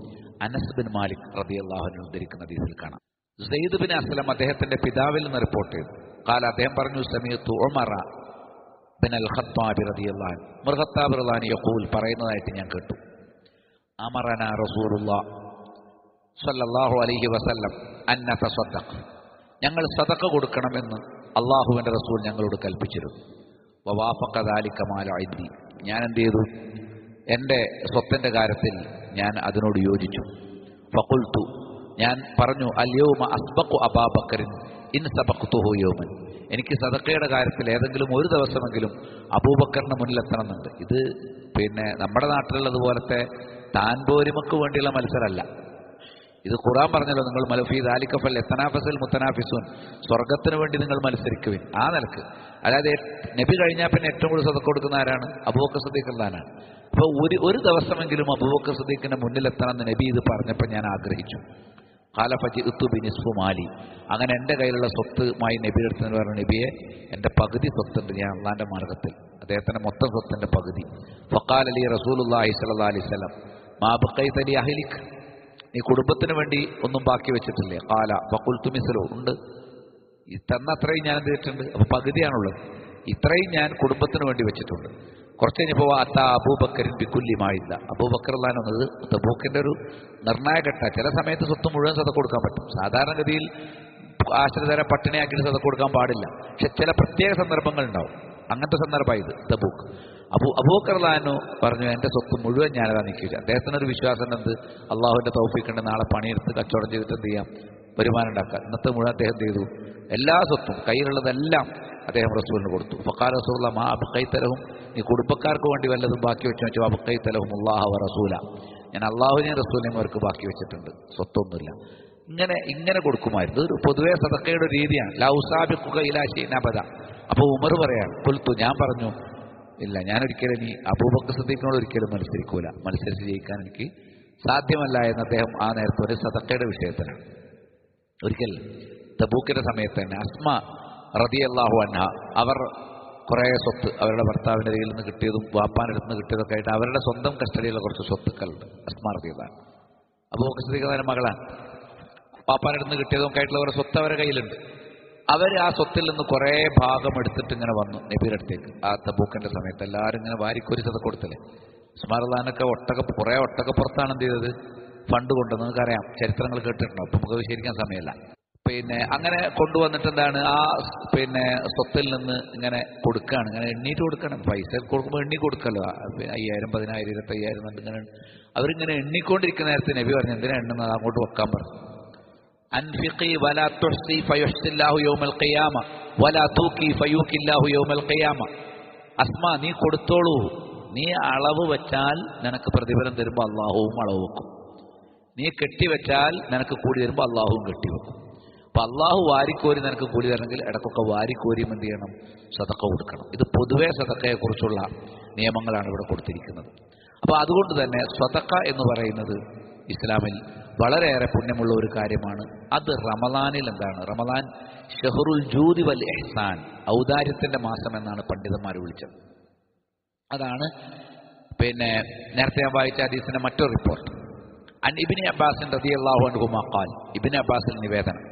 അനസ് ബിൻ മാലിക് റളിയല്ലാഹു അൻഹു ഉദ്ധരിക്കുന്ന ഹദീസിൽ കാണാം. സെയ്ദ് ബിൻ അസ്ലം അദ്ദേഹത്തിന്റെ പിതാവിൽ നിന്ന് റിപ്പോർട്ട് ചെയ്തു. അദ്ദേഹം പറഞ്ഞു, സമീഅതു ഉമറ ബിൻ അൽ ഖത്താബ് റളിയല്ലാഹു അൻഹു, ഉമർ ഖത്താബ് റളിയല്ലാഹു അൻഹു യഖൂൽ, പറയുന്നതായിട്ട് ഞാൻ കേട്ടു. അമറനാ റസൂലുള്ളാഹി സ്വല്ലല്ലാഹു അലൈഹി വസല്ലം അൻ നതസദ്ദഖ. ഞങ്ങൾ സദഖ കൊടുക്കണമെന്ന് അള്ളാഹുവിൻ്റെ റസൂൽ ഞങ്ങളോട് കൽപ്പിച്ചിരുന്നു. വവാഫഖ ദാലിക മാല ഇദ്ദി. ഞാൻ എന്ത് ചെയ്തു? എൻ്റെ സ്വത്തിൻ്റെ കാര്യത്തിൽ ഞാൻ അതിനോട് യോജിച്ചു. ഫഖുൽതു, ഞാൻ പറഞ്ഞു, അൽ യൗമ അസ്ബഖു അബൂബക്കറിൻ ഇൻ സബഖ്തുഹു യൗമൻ. എനിക്ക് സദഖയുടെ കാര്യത്തിൽ ഏതെങ്കിലും ഒരു ദിവസമെങ്കിലും അബൂബക്കറിന് മുന്നിലെത്തണമെന്നുണ്ട്. ഇത് പിന്നെ നമ്മുടെ നാട്ടിലുള്ളതുപോലത്തെ താൻപോരിമക്ക് വേണ്ടിയുള്ള മത്സരമല്ല. ഇത് ഖുർആൻ പറഞ്ഞല്ലോ, നിങ്ങൾ മലഫീ ദാലിക ഫൽ യതനാഫസൽ മുതനാഫിസൂൻ, സ്വർഗത്തിന് വേണ്ടി നിങ്ങൾ മത്സരിക്കുവിൻ. ആ നിലക്ക്, അതായത് നബി കഴിഞ്ഞാൽ പിന്നെ ഏറ്റവും കൂടുതൽ സദഖ കൊടുക്കുന്ന ആരാണ്? അബൂബക്കർ സിദ്ദീഖ് റളിയല്ലാഹു അൻഹു. അപ്പോൾ ഒരു ദിവസമെങ്കിലും അബൂബക്കർ സിദ്ദീഖിന്റെ മുന്നിലെത്തണമെന്ന് നബി ഇത് പറഞ്ഞപ്പോൾ ഞാൻ ആഗ്രഹിച്ചു. ഖാല ഫജിഅ്തു ബിനിസ്ഫി മാലി, അങ്ങനെ എൻ്റെ കയ്യിലുള്ള സ്വത്തുമായി നബിയുടെ അടുത്ത് പറഞ്ഞു, നബിയെ എൻ്റെ പകുതി സ്വത്തുണ്ട് ഞാൻ അള്ളാന്റെ മാർഗത്തിൽ, അദ്ദേഹത്തിൻ്റെ മൊത്തം സ്വത്തിൻ്റെ പകുതി. ഫഖാല ലി റസൂലുള്ളാഹി സ്വല്ലല്ലാഹു അലൈഹി വസല്ലം മാ ബഖൈത ലി അഹ്ലിക്, നീ കുടുംബത്തിന് വേണ്ടി ഒന്നും ബാക്കി വെച്ചിട്ടില്ലേ? ഖാല ഫഖുൽതു മിസ്ലു, ഉണ്ട്, ഈ തന്ന അത്രയും ഞാൻ എന്ത് ചെയ്തിട്ടുണ്ട്, അപ്പോൾ പകുതിയാണുള്ളത്, ഇത്രയും ഞാൻ കുടുംബത്തിന് വേണ്ടി വെച്ചിട്ടുണ്ട്. കുറച്ച് കഴിഞ്ഞപ്പോൾ അത്ത അബൂബക്കറിൻ ബിക്കുല്യമായില്ല, അബൂബക്കർ അല്ലാന്നത് തബൂക്കിൻ്റെ ഒരു നിർണായകട്ട. ചില സമയത്ത് സ്വത്ത് മുഴുവൻ സദഖ കൊടുക്കാൻ പറ്റും, സാധാരണഗതിയിൽ ആശ്രിതരെ പട്ടിണിയാക്കിയിട്ട് സദഖ കൊടുക്കാൻ പാടില്ല. പക്ഷെ ചില പ്രത്യേക സന്ദർഭങ്ങൾ ഉണ്ടാവും, അങ്ങനത്തെ സന്ദർഭമായി ഇത് തബൂക്ക്. അബൂബക്കർ റളിയല്ലാഹു പറഞ്ഞു, എൻ്റെ സ്വത്ത് മുഴുവൻ ഞാനതാ നിൽക്കില്ല. അദ്ദേഹത്തിനൊരു വിശ്വാസം എന്ത്, അള്ളാഹുവിൻ്റെ തൗഫീഖുണ്ട്, നാളെ പണിയെടുത്ത് കച്ചവടം ചെയ്തിട്ട് എന്ത് ചെയ്യാം, വരുമാനം ഉണ്ടാക്കാം. ഇന്നത്തെ മുഴുവൻ അദ്ദേഹം എന്ത് ചെയ്തു, എല്ലാ സ്വത്തും കയ്യിലുള്ളതെല്ലാം അദ്ദേഹം റസൂലിന് കൊടുത്തു. ഫഖാല റസൂലുള്ളാഹി മാ അബ്ഖൈത ലഹും, നീ കുടുംബക്കാർക്ക് വേണ്ടി വല്ലതും ബാക്കി വെച്ചു? അബ്ഖൈത ലഹും അല്ലാഹ വ റസൂല, ഞാൻ അള്ളാഹുവിനെയും റസൂലിനെയും അവർക്ക് ബാക്കി വെച്ചിട്ടുണ്ട്, സ്വത്തൊന്നുമില്ല. ഇങ്ങനെ കൊടുക്കുമായിരുന്നു. ഇതൊരു പൊതുവെ സദഖയുടെ രീതിയാണ്. ലാ ഉസാബിഖുക ഇലാ ശൈഇൻ അബദ. അപ്പോൾ ഉമർ പറയാണ്, ഖുൽതു, ഞാൻ പറഞ്ഞു, ഇല്ല, ഞാനൊരിക്കലും ഈ അബൂബക്കർ സിദ്ദീഖിനോട് ഒരിക്കലും മത്സരിക്കൂല, മത്സരിച്ച് ജയിക്കാൻ എനിക്ക് സാധ്യമല്ല എന്ന് അദ്ദേഹം ആ നേരത്തെ ഒരു സദഖയുടെ വിഷയത്തിലാണ്. ഒരിക്കൽ തബൂക്കിന്റെ സമയത്ത് തന്നെ അസ്മ റളിയല്ലാഹു അൻഹ, അവർ കുറേ സ്വത്ത് അവരുടെ ഭർത്താവിൻ്റെ കയ്യിൽ നിന്ന് കിട്ടിയതും വാപ്പാൻ്റെ അടുത്ത് നിന്ന് കിട്ടിയതൊക്കെ ആയിട്ട് അവരുടെ സ്വന്തം കസ്റ്റഡിയിലുള്ള കുറച്ച് സ്വത്തുക്കളുണ്ട്. അസ്മ റളിയല്ലാഹു അൻഹ അബൂബക്കർ സിദ്ദീഖിന്റെ മകളാണ്. വാപ്പാൻ്റെ അടുത്ത് നിന്ന് കിട്ടിയതൊക്കെ ആയിട്ടുള്ള ഒരു സ്വത്ത് അവരുടെ കയ്യിലുണ്ട്. അവർ ആ സ്വത്തിൽ നിന്ന് കുറേ ഭാഗം എടുത്തിട്ട് ഇങ്ങനെ വന്നു നബിയുടെ അടുത്തേക്ക്. ആ തബൂക്കിന്റെ സമയത്ത് എല്ലാവരും ഇങ്ങനെ വാരിക്കോരി സദഖ കൊടുത്തില്ലേ. ഉസ്മാൻ റളിയല്ലാഹുവിനൊക്കെ കുറേ ഒട്ടകപ്പുറത്താണ് എന്ത് ചെയ്തത്, ഫണ്ട് കൊണ്ട്. നിങ്ങൾക്കറിയാം, ചരിത്രങ്ങൾ കേട്ടിട്ടുണ്ടോ, അപ്പം നമുക്ക് വിശദീകരിക്കാൻ സമയമല്ല. അങ്ങനെ കൊണ്ടുവന്നിട്ട് എന്താണ്, ആ സ്വത്തിൽ നിന്ന് ഇങ്ങനെ കൊടുക്കുകയാണ്, ഇങ്ങനെ എണ്ണീറ്റ് കൊടുക്കണം. പൈസ കൊടുക്കുമ്പോൾ എണ്ണി കൊടുക്കല്ലോ, 5000, 10000, 25,000 ഇങ്ങനെ അവരിങ്ങനെ എണ്ണിക്കൊണ്ടിരിക്കുന്ന നേരത്തെ നബി പറഞ്ഞു, എന്തിനാ എണ്ണുന്നത്, അങ്ങോട്ട് വെക്കാൻ പറഞ്ഞു. അൻഫിഖി വലാ തുഹ്സി ഫയുഹ്സില്ലാഹു യൗമൽ ഖിയാമ വലാ തൂക്കി ഫയൂക്കില്ലാഹു യൗമൽ ഖിയാമ. അസ്മ, നീ കൊടുത്തോളൂ, നീ അളവ് വെച്ചാൽ നിനക്ക് പ്രതിഫലം തരുമ്പോൾ അള്ളാഹുവും അളവ് വെക്കും, നീ കെട്ടിവെച്ചാൽ നിനക്ക് കൂടി തരുമ്പോൾ അള്ളാഹുവും കെട്ടിവെക്കും. അപ്പം അള്ളാഹു വാരിക്കോരി നിനക്ക് കൂടി തരണമെങ്കിൽ ഇടയ്ക്കൊക്കെ വാരിക്കോരിയും എന്ത് ചെയ്യണം, സദഖ കൊടുക്കണം. ഇത് പൊതുവെ സദഖയെക്കുറിച്ചുള്ള നിയമങ്ങളാണ് ഇവിടെ കൊടുത്തിരിക്കുന്നത്. അപ്പോൾ അതുകൊണ്ട് തന്നെ സദഖ എന്ന് പറയുന്നത് ഇസ്ലാമിൽ വളരെയേറെ പുണ്യമുള്ള ഒരു കാര്യമാണ്. അത് റമളാനിൽ എന്താണ്, റമളാൻ ഷഹറുൽ ജൂദി വൽ ഇഹ്സാൻ, ഔദാര്യത്തിന്റെ മാസം എന്നാണ് പണ്ഡിതന്മാർ വിളിച്ചത്. അതാണ് നേരത്തെ ഞാൻ വായിച്ച ഹദീസിന്റെ മറ്റൊരു റിപ്പോർട്ട്. അൻ ഇബ്നു അബ്ബാസ് റളിയല്ലാഹു അൻഹുമാ ഖാൽ, ഇബ്നു അബ്ബാസിൽ നിവേദനം,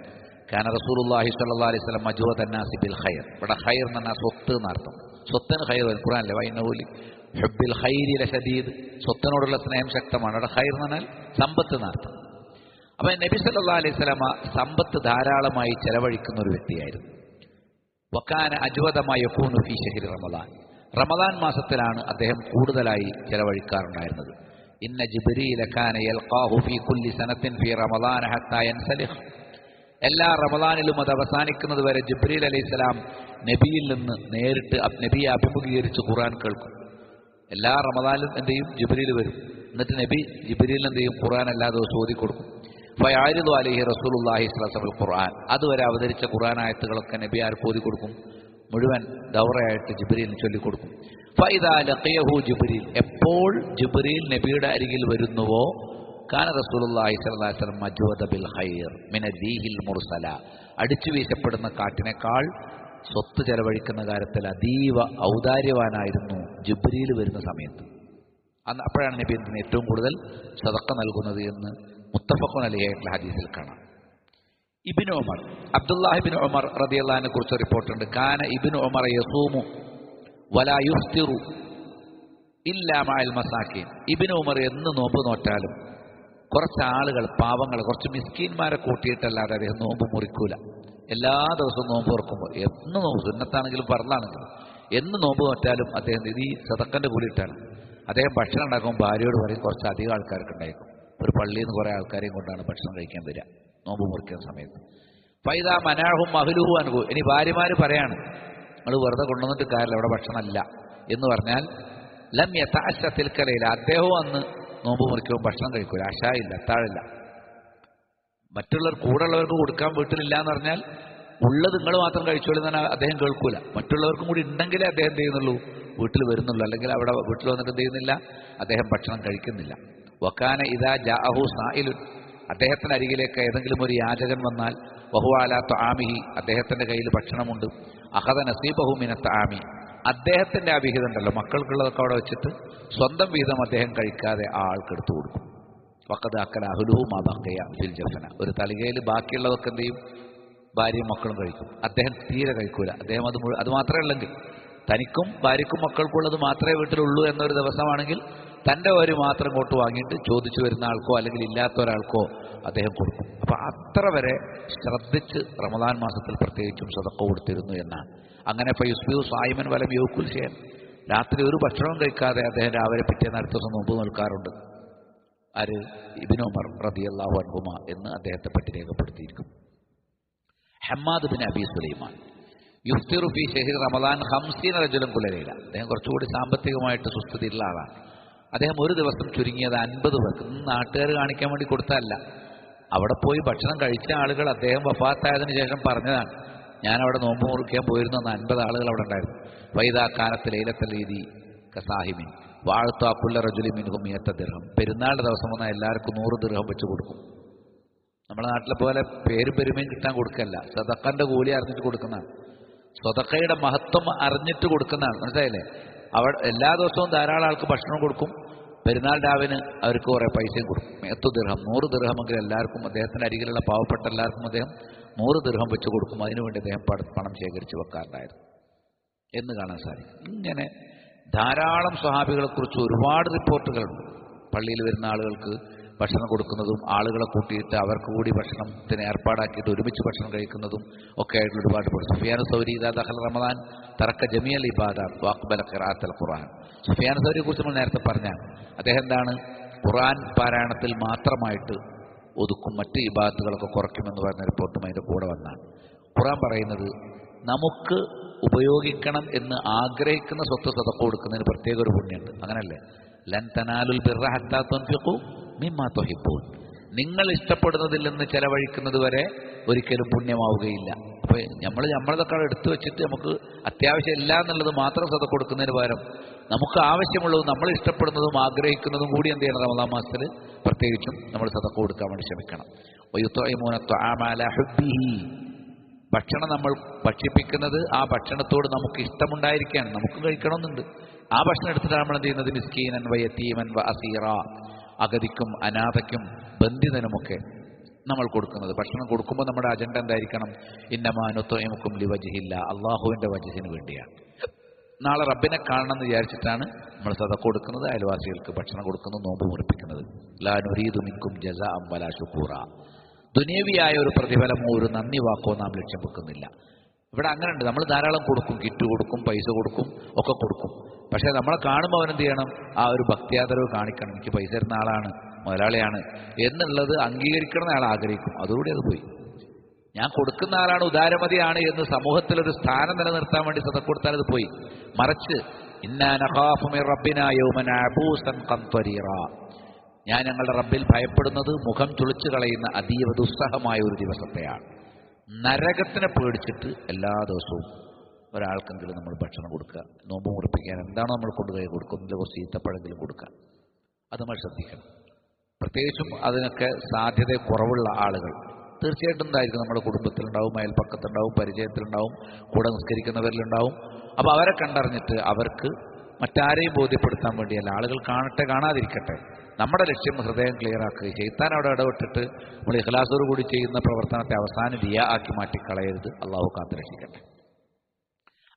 കാന റസൂലുള്ളാഹി സ്വല്ലല്ലാഹു അലൈഹി വസല്ലം മജ്വദൻ നാസി ബിൽ ഖൈർ. ഇവിടെ ഖൈർ എന്ന് പറഞ്ഞാൽ സ്വത്ത് എന്നർത്ഥം. സ്വത്തിന് ഖൈർ ഖുർആനിലെ വൈനഹുലി ഹുബ്ബിൽ ഖൈരി ലശദീദ്, സ്വത്തിനോടുള്ള സ്നേഹം ശക്തമാണ്. അവിടെ ഖൈർ എന്ന് പറഞ്ഞാൽ സമ്പത്ത് എന്നർത്ഥം. അപ്പം നബി സല്ലല്ലാഹു അലൈഹി വസല്ലമ സമ്പത്ത് ധാരാളമായി ചെലവഴിക്കുന്ന ഒരു വ്യക്തിയായിരുന്നു. വകാന അജ്വദമാ യകൂനു ഫീ ശഹ്രി റമളാൻ, റമളാൻ മാസത്തിലാണ് അദ്ദേഹം കൂടുതലായി ചെലവഴിക്കാറുണ്ടായിരുന്നത്. ഇന്ന ജിബ്രീല കാന യൽഖാഹു ഫീ കുല്ലി സനത്തിൻ ഫീ റമളാൻ ഹത്താ യൻസലിഖ്, എല്ലാ റമളാനിലും അത് അവസാനിക്കുന്നത് വരെ ജിബ്രീൽ അലൈഹിസ്സലാം നബിയിൽ നിന്ന് നേരിട്ട് നബിയെ അഭിമുഖീകരിച്ച് ഖുർആൻ കേൾക്കും. എല്ലാ റമളാനിലും എന്ത് ചെയ്യും, ജിബ്രീൽ വരും. എന്നിട്ട് നബി ജിബ്രീലിന് എന്ത് ചെയ്യും, ഖുർആൻ എല്ലാ ദിവസവും ഓതി കൊടുക്കും. ഫയഅരിദു അലൈഹി റസൂലുള്ളാഹി സ്വല്ലല്ലാഹു അലൈഹി വസല്ലം ഖുർആൻ, അതുവരെ അവതരിച്ച ഖുർആൻ ആയത്തുകളൊക്കെ നബി ആർക്ക് ഓതി കൊടുക്കും, മുഴുവൻ ദൗറയായിട്ട് ജിബ്രീലിന് ചൊല്ലിക്കൊടുക്കും. ഫഇദാ ലഖിയഹു ജിബ്രീൽ, എപ്പോൾ ജിബ്രീൽ നബിയുടെ അരികിൽ വരുന്നുവോ, കാന റസൂലുള്ളാഹി സ്വല്ലല്ലാഹു അലൈഹി വസല്ലം മജ്വദ ബിൽ ഖൈർ മിന ദീഹിൽ മുർസല, അടിച്ചു വീശപ്പെടുന്ന കാറ്റിനേക്കാൾ സ്വത്ത് ചെലവഴിക്കുന്ന കാര്യത്തിൽ അതീവ ഔദാര്യവാനായിരുന്നു ജിബ്രീൽ വരുന്ന സമയത്ത്. അപ്പോഴാണ് നബി ഏറ്റവും കൂടുതൽ സദഖ നൽകുന്നത് എന്ന് മുത്തഫഖുൻ അലൈഹി ആയിട്ടുള്ള ഹദീസിൽ കാണാം. ഇബ്നു ഉമർ, അബ്ദുല്ലാഹി ഇബ്നു ഉമർ റളിയല്ലാഹു അൻഹു കുറിച്ച് റിപ്പോർട്ടുണ്ട്. കാന ഇബ്നു ഉമർ യസൂമു വലാ യുഫ്തിറു ഇല്ലാ മഅൽ മസാകിൻ. ഇബ്നു ഉമർ എന്ന് നോമ്പ് നോറ്റാലും കുറച്ച് ആളുകൾ, പാവങ്ങൾ, കുറച്ച് മിസ്കീന്മാരെ കൂട്ടിയിട്ടല്ലാതെ അദ്ദേഹം നോമ്പ് മുറിക്കൂല. എല്ലാ ദിവസവും നോമ്പ് തുറക്കുമ്പോൾ, എന്ന് നോമ്പ് സുന്നത്താണെങ്കിലും ഫർളാണെങ്കിലും എന്ന് നോമ്പ് നോറ്റാലും അദ്ദേഹം ഈ സദഖന്റെ കൂലി ഇട്ടാണ്. അദ്ദേഹം ഭക്ഷണം ഉണ്ടാക്കുമ്പോൾ ഭാര്യയോട് പറയും, കുറച്ച് അധികം ആൾക്കാർക്ക് ഉണ്ടായിരിക്കും. ഒരു പള്ളിയിൽ നിന്ന് കുറേ ആൾക്കാരെയും കൊണ്ടാണ് ഭക്ഷണം കഴിക്കാൻ വരിക നോമ്പ് മുറിക്കുന്ന സമയത്ത്. ഫൈദാ മനാഹും അഹ്ലുഹു അൻഹു, ഇനി ഭാര്യമാര് പറയാണ്, നമ്മൾ വെറുതെ കൊണ്ടുവന്നിട്ട് കാര്യമില്ല, അവിടെ ഭക്ഷണമല്ല എന്ന് പറഞ്ഞാൽ ലം യതഅശ്ശ തിൽക ലൈല, അദ്ദേഹവും അന്ന് നോമ്പ് മുറിക്കുമ്പോൾ ഭക്ഷണം കഴിക്കൂല, അശായില്ല, അത്താഴില്ല. മറ്റുള്ളവർ കൂടെയുള്ളവർക്ക് കൊടുക്കാൻ വീട്ടിലില്ല എന്ന് പറഞ്ഞാൽ ഉള്ളത് നിങ്ങൾ മാത്രം കഴിച്ചോളൂ എന്ന് പറഞ്ഞാൽ അദ്ദേഹം കേൾക്കൂല. മറ്റുള്ളവർക്കും കൂടി ഉണ്ടെങ്കിലേ അദ്ദേഹം എന്ത് ചെയ്യുന്നുള്ളൂ, വീട്ടിൽ വരുന്നുള്ളൂ. അല്ലെങ്കിൽ അവിടെ വീട്ടിൽ വന്നിട്ട് എന്ത് ചെയ്യുന്നില്ല, അദ്ദേഹം ഭക്ഷണം കഴിക്കുന്നില്ല. വക്കാന ഇദാ ജാഅഹു സായിലുൻ, അദ്ദേഹത്തിന്റെ അരികിലേക്ക് ഏതെങ്കിലും ഒരു യാചകൻ വന്നാൽ വഹുവ അലാ തആമിഹി, അദ്ദേഹത്തിന്റെ കയ്യിൽ ഭക്ഷണമുണ്ട്, അഖദ നസീബഹു മിന തആമി, അദ്ദേഹത്തിന്റെ ആ വിഹിതം ഉണ്ടല്ലോ മക്കൾക്കുള്ളതൊക്കെ അവിടെ വെച്ചിട്ട് സ്വന്തം വിഹിതം അദ്ദേഹം കഴിക്കാതെ ആ ആൾക്ക് എടുത്തു കൊടുക്കും. വഖദ് അക്കല അഹ്ലുഹു മാ ബഖിയ ഫിൽ ജഫന, ഒരു തലികയിൽ ബാക്കിയുള്ളതൊക്കെ എന്ത് ചെയ്യും, ഭാര്യയും മക്കളും കഴിക്കും. അദ്ദേഹം തീരെ കഴിക്കൂല. അദ്ദേഹം അത് മാത്രമേ ഉള്ളെങ്കിൽ, തനിക്കും ഭാര്യയ്ക്കും മക്കൾക്കുള്ളത് മാത്രമേ വീട്ടിലുള്ളൂ എന്നൊരു ദിവസമാണെങ്കിൽ തൻ്റെ ഒരു മാത്രം ഇങ്ങോട്ട് വാങ്ങിയിട്ട് ചോദിച്ചു വരുന്ന ആൾക്കോ അല്ലെങ്കിൽ ഇല്ലാത്ത ഒരാൾക്കോ അദ്ദേഹം കൊടുക്കും. അപ്പം അത്ര വരെ ശ്രദ്ധിച്ച് റമദാൻ മാസത്തിൽ പ്രത്യേകിച്ചും സദഖ കൊടുത്തിരുന്നു എന്നാണ്. അങ്ങനെ ഫയുസ്ബിഹു സായിമൻ വലം യൗകുൽ ഷൈഅൻ, രാത്രി ഒരു ഭക്ഷണവും കഴിക്കാതെ അദ്ദേഹം രാവിലെ പിറ്റേന്ന് അടുത്ത ദിവസം നോമ്പ് നിൽക്കാറുണ്ട്. ആര്? ഇബ്നു ഉമർ റളിയല്ലാഹു അൻഹുമ എന്ന് അദ്ദേഹത്തെ പറ്റി രേഖപ്പെടുത്തിയിരിക്കും. ഹമ്മാദ് ബിൻ അബി സുലൈമാൻ യുഫ്തിറു ഫി ഷഹ്രി റമദാൻ 50 റജുലൻ കുല്ല ലൈല, അദ്ദേഹം കുറച്ചുകൂടി സാമ്പത്തികമായിട്ട് സുസ്ഥിതിയുള്ള ആളാണ്. അദ്ദേഹം ഒരു ദിവസം ചുരുങ്ങിയത് 50 പേർക്ക്, നാട്ടുകാർ കാണിക്കാൻ വേണ്ടി കൊടുത്തതല്ല, അവിടെ പോയി ഭക്ഷണം കഴിച്ച ആളുകൾ അദ്ദേഹം വഫാത്തായതിനു ശേഷം പറഞ്ഞതാണ്, ഞാൻ അവിടെ നോമ്പ് മുറിക്കാൻ പോയിരുന്നു, 50 ആളുകൾ അവിടെ ഉണ്ടായിരുന്നു. വൈദാ കാനത്ത് ലൈലത്തുൽ ഈദി കസാഹിമിൻ വാഴ്ത്താക്കുള്ള റജുലി മിൻഹും 100 ദിർഹം, പെരുന്നാളിന്റെ ദിവസം വന്നാൽ എല്ലാവർക്കും 100 ദിർഹം വെച്ച് കൊടുക്കും. നമ്മുടെ നാട്ടിലെ പോലെ പേരും പെരുമയും കിട്ടാൻ കൊടുക്കല്ല, സദഖന്റെ കൂലി അറിഞ്ഞിട്ട് കൊടുക്കുന്നതാണ്, സദഖയുടെ മഹത്വം അറിഞ്ഞിട്ട് കൊടുക്കുന്നതാണ്. മനസ്സിലായില്ലേ? അവിടെ എല്ലാ ദിവസവും ധാരാളം ആൾക്ക് ഭക്ഷണം കൊടുക്കും, പെരുന്നാൾ രാവിന് അവർക്ക് കുറേ പൈസയും കൊടുക്കും. 100 ദിർഹം, 100 ദിർഹമെങ്കിൽ എല്ലാവർക്കും, അദ്ദേഹത്തിൻ്റെ അരികിലുള്ള പാവപ്പെട്ട എല്ലാവർക്കും അദ്ദേഹം 100 ദിർഹം വെച്ച് കൊടുക്കും. അതിനുവേണ്ടി അദ്ദേഹം പണം ശേഖരിച്ച് വെക്കാറുണ്ടായിരുന്നു എന്ന് കാണാൻ സാധിക്കും. ഇങ്ങനെ ധാരാളം സ്വഹാബികളെക്കുറിച്ച് ഒരുപാട് റിപ്പോർട്ടുകളുണ്ട്. പള്ളിയിൽ വരുന്ന ആളുകൾക്ക് ഭക്ഷണം കൊടുക്കുന്നതും ആളുകളെ കൂട്ടിയിട്ട് അവർക്ക് കൂടി ഭക്ഷണത്തിന് ഏർപ്പാടാക്കിയിട്ട് ഒരുമിച്ച് ഭക്ഷണം കഴിക്കുന്നതും ഒക്കെ ആയിട്ടുള്ള ഒരുപാട് പേർ. സുഫിയാൻ സൗരി ഇദാ ദഖല റമദാൻ തറക്ക ജമിയൽ ഇബാദാത്ത് വഅഖ്ബല ഖിറാഅത്തൽ ഖുർആൻ. സുഫിയാൻ സൗരിയെ കുറിച്ച് നമ്മൾ നേരത്തെ പറഞ്ഞാൽ അദ്ദേഹം എന്താണ്, ഖുർആൻ പാരായണത്തിൽ മാത്രമായിട്ട് ഒതുക്കും, മറ്റ് ഇബാദത്തുകളൊക്കെ കുറയ്ക്കുമെന്ന് പറഞ്ഞ റിപ്പോർട്ടും അതിൻ്റെ കൂടെ വന്നാണ്. ഖുർആൻ പറയുന്നത് നമുക്ക് ഉപയോഗിക്കണം എന്ന് ആഗ്രഹിക്കുന്ന സ്വത്ത് സദഖ കൊടുക്കുന്നതിന് പ്രത്യേക ഒരു പുണ്യമുണ്ട്. അങ്ങനല്ലേ, ലൻ തനാലുൽ ബിർറ ഹത്താ തുൻഫിഖു മിമ്മാ തുഹിബ്ബൂൻ, നിങ്ങൾ ഇഷ്ടപ്പെടുന്നതിൽ നിന്ന് ചെലവഴിക്കുന്നത് വരെ ഒരിക്കലും പുണ്യമാവുകയില്ല. അപ്പോൾ നമ്മളതൊക്കെ എടുത്തു വെച്ചിട്ട് നമുക്ക് അത്യാവശ്യം ഇല്ല എന്നുള്ളത് മാത്രം സദഖ കൊടുക്കുന്നതിന് പകരം നമുക്ക് ആവശ്യമുള്ളതും നമ്മൾ ഇഷ്ടപ്പെടുന്നതും ആഗ്രഹിക്കുന്നതും കൂടി എന്ത് ചെയ്യണം, റമദാൻ മാസത്തിൽ പ്രത്യേകിച്ചും നമ്മൾ സദഖ കൊടുക്കാൻ വേണ്ടി ശ്രമിക്കണം. വയുത്ഇമൂന ത്വആമ അലാ ഹുബ്ബിഹി, ഭക്ഷണം നമ്മൾ ഭക്ഷിപ്പിക്കുന്നത് ആ ഭക്ഷണത്തോട് നമുക്ക് ഇഷ്ടമുണ്ടായിരിക്കുകയാണ്, നമുക്ക് കഴിക്കണമെന്നുണ്ട്. ആ ഭക്ഷണം എടുത്തിട്ടാണ് നമ്മൾ എന്ത് ചെയ്യുന്നത്, മിസ്കീനൻ വ യതീമൻ വ അസീറ, അഗതിക്കും അനാഥയ്ക്കും ബന്ധിതനുമൊക്കെ നമ്മൾ കൊടുക്കുന്നത്. ഭക്ഷണം കൊടുക്കുമ്പോൾ നമ്മുടെ അജണ്ട എന്തായിരിക്കണം, ഇന്നമാ നുത്ഇമുക്കും ലിവജ്ഹില്ല, അള്ളാഹുവിൻ്റെ വജ്ഹിന് വേണ്ടിയാണ്, നാളെ റബ്ബിനെ കാണണം എന്ന് വിചാരിച്ചിട്ടാണ് നമ്മൾ സദഖ കൊടുക്കുന്നത്, അയൽവാസികൾക്ക് ഭക്ഷണം കൊടുക്കുന്നത്, നോമ്പ് മുറിപ്പിക്കുന്നത്. ലാ നുരീദു മിൻകും ജസാഅൻ വലാ ശുകൂറ, ദുനിയവിയായ ഒരു പ്രതിഫലമോ ഒരു നന്ദി വാക്കോ നാം ലക്ഷ്യം വെക്കുന്നില്ല. ഇവിടെ അങ്ങനെയുണ്ട്, നമ്മൾ ധാരാളം കൊടുക്കും, കിറ്റ് കൊടുക്കും, പൈസ കൊടുക്കും, ഒക്കെ കൊടുക്കും. പക്ഷേ നമ്മളെ കാണുമ്പോൾ അവനെന്ത് ചെയ്യണം, ആ ഒരു ഭക്തിയാദരവ് കാണിക്കണം, എനിക്ക് പൈസ തരുന്ന ആളാണ്, മുതലാളിയാണ് എന്നുള്ളത് അംഗീകരിക്കണം അയാൾ ആഗ്രഹിക്കും. അതോടെ അത് പോയി. ഞാൻ കൊടുക്കുന്ന ആളാണ്, ഉദാരമതിയാണ് എന്ന് സമൂഹത്തിലൊരു സ്ഥാനം നിലനിർത്താൻ വേണ്ടി സദഖ കൊടുത്താൽ അത് പോയി. മറിച്ച് ഇന്നാ നഖാഫു മിർ റബ്ബിനാ യൗമൻ അബൂസൻ ഖംതരീറ, ഞാൻ ഞങ്ങളുടെ റബ്ബിൽ ഭയപ്പെടുന്നത് മുഖം ചുളിച്ചു കളയുന്ന അതീവ ദുസ്സഹമായ ഒരു ദിവസത്തെയാണ്. നരകത്തിനെ പേടിച്ചിട്ട് എല്ലാ ദിവസവും ഒരാൾക്കെങ്കിലും നമ്മൾ ഭക്ഷണം കൊടുക്കുക, നോമ്പ് മുറിപ്പിക്കാൻ എന്താണോ നമ്മൾ കൊണ്ടുപോയി കൊടുക്കുന്നതിൽ കുറച്ച് ഈത്തപ്പഴെങ്കിലും കൊടുക്കുക, അത് നമ്മൾ ശ്രദ്ധിക്കണം. പ്രത്യേകിച്ചും അതിനൊക്കെ സാധ്യത കുറവുള്ള ആളുകൾ തീർച്ചയായിട്ടും ഉണ്ടായിരിക്കും, നമ്മുടെ കുടുംബത്തിലുണ്ടാവും, അയൽപ്പക്കത്തുണ്ടാവും, പരിചയത്തിലുണ്ടാവും, കൂടെ നിസ്കരിക്കുന്നവരിലുണ്ടാവും. അപ്പോൾ അവരെ കണ്ടറിഞ്ഞിട്ട് അവർക്ക് മറ്റാരെയും ബോധ്യപ്പെടുത്താൻ വേണ്ടിയല്ല, ആളുകൾ കാണട്ടെ കാണാതിരിക്കട്ടെ, നമ്മുടെ ലക്ഷ്യം ഹൃദയം ക്ലിയർ ആക്കുക. ശൈത്താൻ അവിടെ ഇടപെട്ടിട്ട് നമ്മൾ ഇഖ്ലാസോട് കൂടി ചെയ്യുന്ന പ്രവർത്തനത്തെ അവസാനം റിയ ആക്കി മാറ്റിക്കളയരുത്. അള്ളാഹു കാത്തുരക്ഷിക്കട്ടെ.